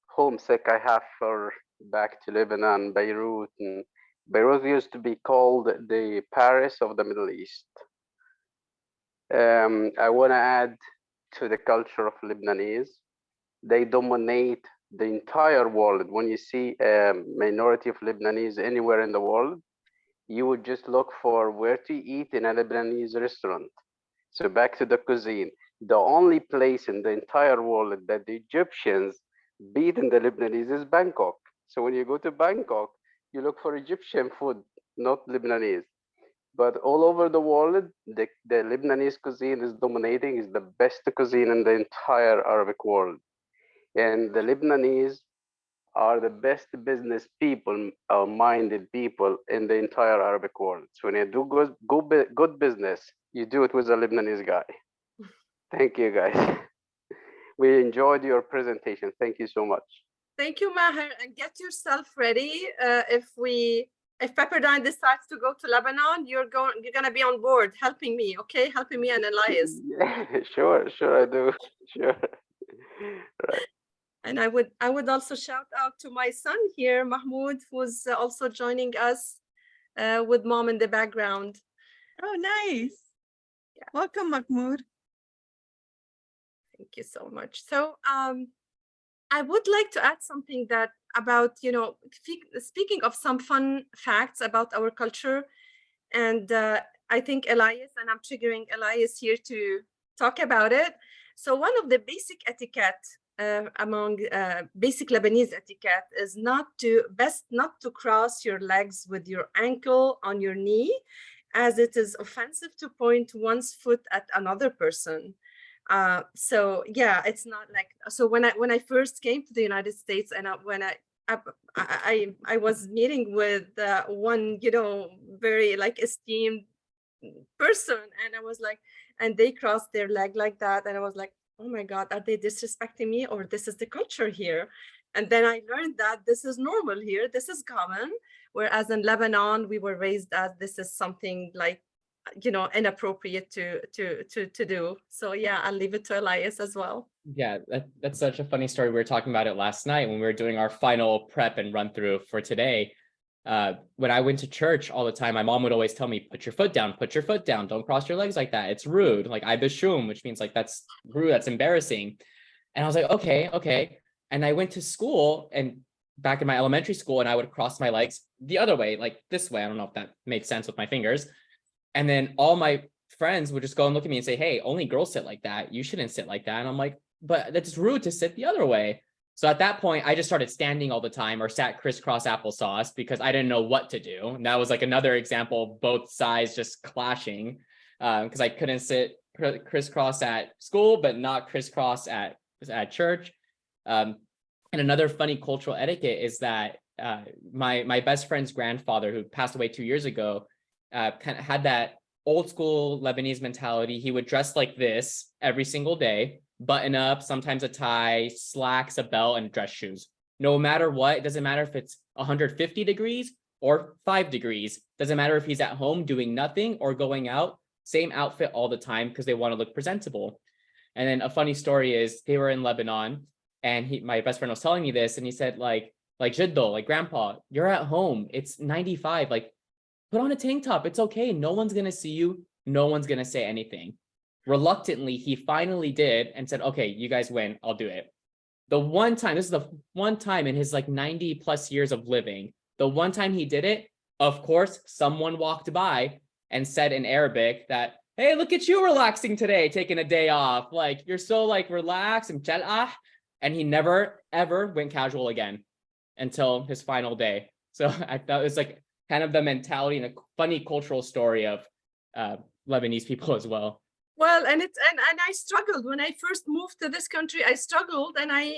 [SPEAKER 8] homesick I have for back to Lebanon, Beirut. And Beirut used to be called the Paris of the Middle East. I want to add to the culture of Lebanese. They dominate the entire world. When you see a minority of Lebanese anywhere in the world, you would just look for where to eat in a Lebanese restaurant. So back to the cuisine, the only place in the entire world that the Egyptians beat in the Lebanese is Bangkok. So when you go to Bangkok, you look for Egyptian food, not Lebanese. But all over the world, the Lebanese cuisine is dominating, is the best cuisine in the entire Arabic world. And the Lebanese are the best business people, minded people in the entire Arabic world. So when you do good business, you do it with a Lebanese guy. Thank you, guys. We enjoyed your presentation. Thank you so much.
[SPEAKER 3] Thank you, Maher, and get yourself ready. If Pepperdine decides to go to Lebanon, you're gonna be on board helping me, okay? Helping me and Elias.
[SPEAKER 8] Yeah, sure, I do. Sure. Right.
[SPEAKER 3] And I would also shout out to my son here, Mahmoud, who's also joining us with mom in the background.
[SPEAKER 5] Oh, nice. Yeah. Welcome, Mahmoud.
[SPEAKER 3] Thank you so much. So I would like to add something that about, speaking of some fun facts about our culture. And I think Elias, and I'm triggering Elias here to talk about it. So one of the basic etiquette among basic Lebanese etiquette is not to cross your legs with your ankle on your knee, as it is offensive to point one's foot at another person. So yeah, it's not like, so when I first came to the United States, and when I was meeting with one, very like esteemed person, and I was like, and they crossed their leg like that, and I was like, oh my God, are they disrespecting me, or this is the culture here? And then I learned that this is normal here, this is common, whereas in Lebanon we were raised as this is something like, inappropriate to do. So yeah, I'll leave it to Elias as well.
[SPEAKER 2] Yeah, that's such a funny story. We were talking about it last night when we were doing our final prep and run through for today. When I went to church all the time, my mom would always tell me, put your foot down, don't cross your legs like that, it's rude. Like I bishum, which means like that's rude, that's embarrassing. And I was like, okay. And I went to school, and back in my elementary school, and I would cross my legs the other way, like this way. I don't know if that made sense with my fingers. And then all my friends would just go and look at me and say, hey, only girls sit like that, you shouldn't sit like that. And I'm like, but that's rude to sit the other way. So at that point, I just started standing all the time, or sat crisscross applesauce, because I didn't know what to do. And that was like another example of both sides just clashing, because I couldn't sit crisscross at school, but not crisscross at church. And another funny cultural etiquette is that my best friend's grandfather, who passed away 2 years ago, kind of had that old school Lebanese mentality. He would dress like this every single day, button up, sometimes a tie, slacks, a belt, and dress shoes. No matter what, it doesn't matter if it's 150 degrees or 5 degrees. Doesn't matter if he's at home doing nothing or going out, same outfit all the time, because they want to look presentable. And then a funny story is they were in Lebanon, and my best friend was telling me this, and he said like Jiddo, like grandpa, you're at home, it's 95, like put on a tank top, it's okay, no one's gonna see you, no one's gonna say anything. Reluctantly, he finally did and said, okay, you guys win, I'll do it. The one time, this is the one time in his like 90 plus years of living, the one time he did it, of course, someone walked by and said in Arabic that, hey, look at you relaxing today, taking a day off. Like, you're so like relaxed and jal'ah. And he never, ever went casual again until his final day. So I thought it was like kind of the mentality and a funny cultural story of Lebanese people as well.
[SPEAKER 3] Well, and I struggled when I first moved to this country. I struggled, and I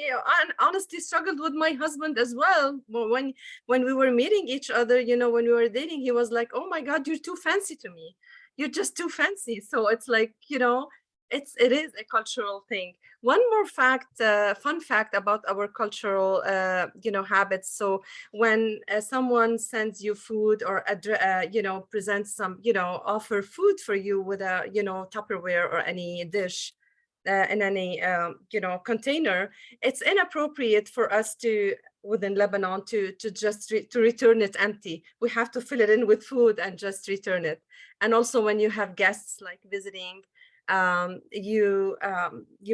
[SPEAKER 3] honestly struggled with my husband as well. When we were meeting each other, when we were dating, he was like, "Oh my God, you're too fancy to me. you're just too fancy. So it's like, you know, it is a cultural thing. One more fact, fun fact about our cultural, you know, habits. So when someone sends you food or, you know, presents some, you know, offer food for you with a, you know, Tupperware or any dish in any, you know, container, it's inappropriate for us to, within Lebanon, to just to return it empty. We have to fill it in with food and just return it. And also when you have guests like visiting, you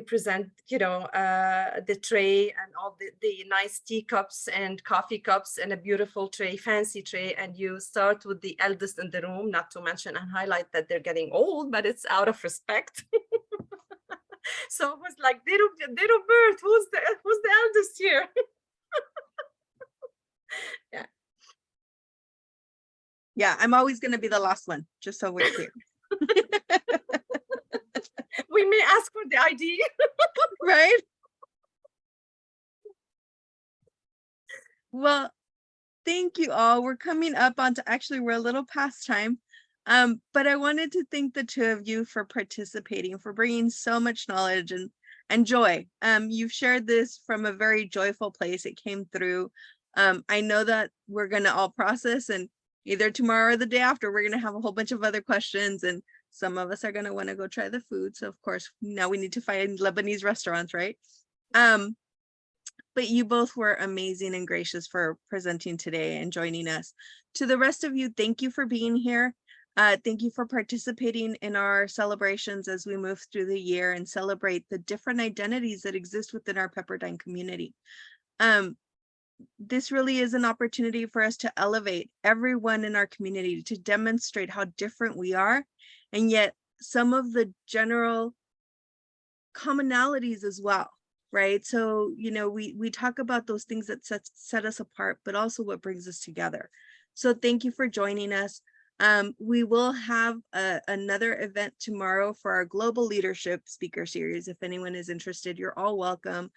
[SPEAKER 3] present, you know, the tray and all the nice teacups and coffee cups and a beautiful tray, fancy tray, and you start with the eldest in the room, not to mention and highlight that they're getting old, but it's out of respect. So it was like, date of birth, who's the eldest here? Yeah.
[SPEAKER 5] Yeah, I'm always going to be the last one, just so we're clear.
[SPEAKER 3] We may ask for the ID.
[SPEAKER 5] Right? Well, thank you all. We're coming up onto, actually, we're a little past time. But I wanted to thank the two of you for participating, for bringing so much knowledge and joy. You've shared this from a very joyful place. It came through. I know that we're going to all process, and either tomorrow or the day after, we're going to have a whole bunch of other questions, and some of us are going to want to go try the food. So of course, now we need to find Lebanese restaurants, right? But you both were amazing and gracious for presenting today and joining us. To the rest of you, thank you for being here. Thank you for participating in our celebrations as we move through the year and celebrate the different identities that exist within our Pepperdine community. This really is an opportunity for us to elevate everyone in our community, to demonstrate how different we are, and yet some of the general commonalities as well, right? So, you know, we talk about those things that set us apart, but also what brings us together. So thank you for joining us. We will have another event tomorrow for our Global Leadership Speaker Series. If anyone is interested, you're all welcome.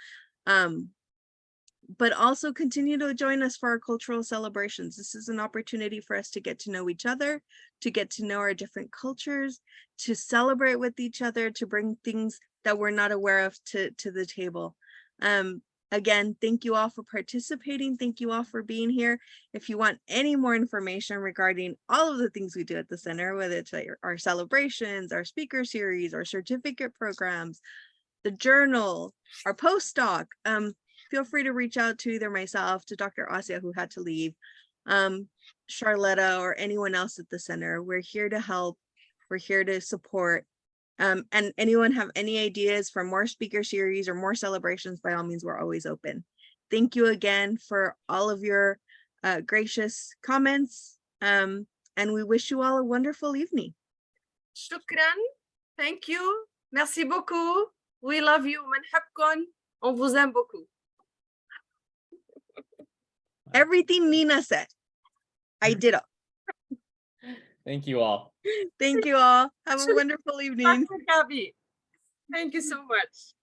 [SPEAKER 5] But also continue to join us for our cultural celebrations. This is an opportunity for us to get to know each other, to get to know our different cultures, to celebrate with each other, to bring things that we're not aware of to the table. Again, thank you all for participating. Thank you all for being here. If you want any more information regarding all of the things we do at the center, whether it's our celebrations, our speaker series, our certificate programs, the journal, our postdoc, feel free to reach out to either myself, to Dr. Asia, who had to leave, Charlotta, or anyone else at the center. We're here to help. We're here to support. And anyone have any ideas for more speaker series or more celebrations, by all means, we're always open. Thank you again for all of your gracious comments. And we wish you all a wonderful evening.
[SPEAKER 3] Shukran. Thank you. Merci beaucoup. We love you. منحبكن. On vous aime beaucoup.
[SPEAKER 5] Everything Lina said, I did it.
[SPEAKER 2] Thank you all.
[SPEAKER 5] Thank you all. Have a wonderful evening.
[SPEAKER 3] Dr. Gabby, thank you so much.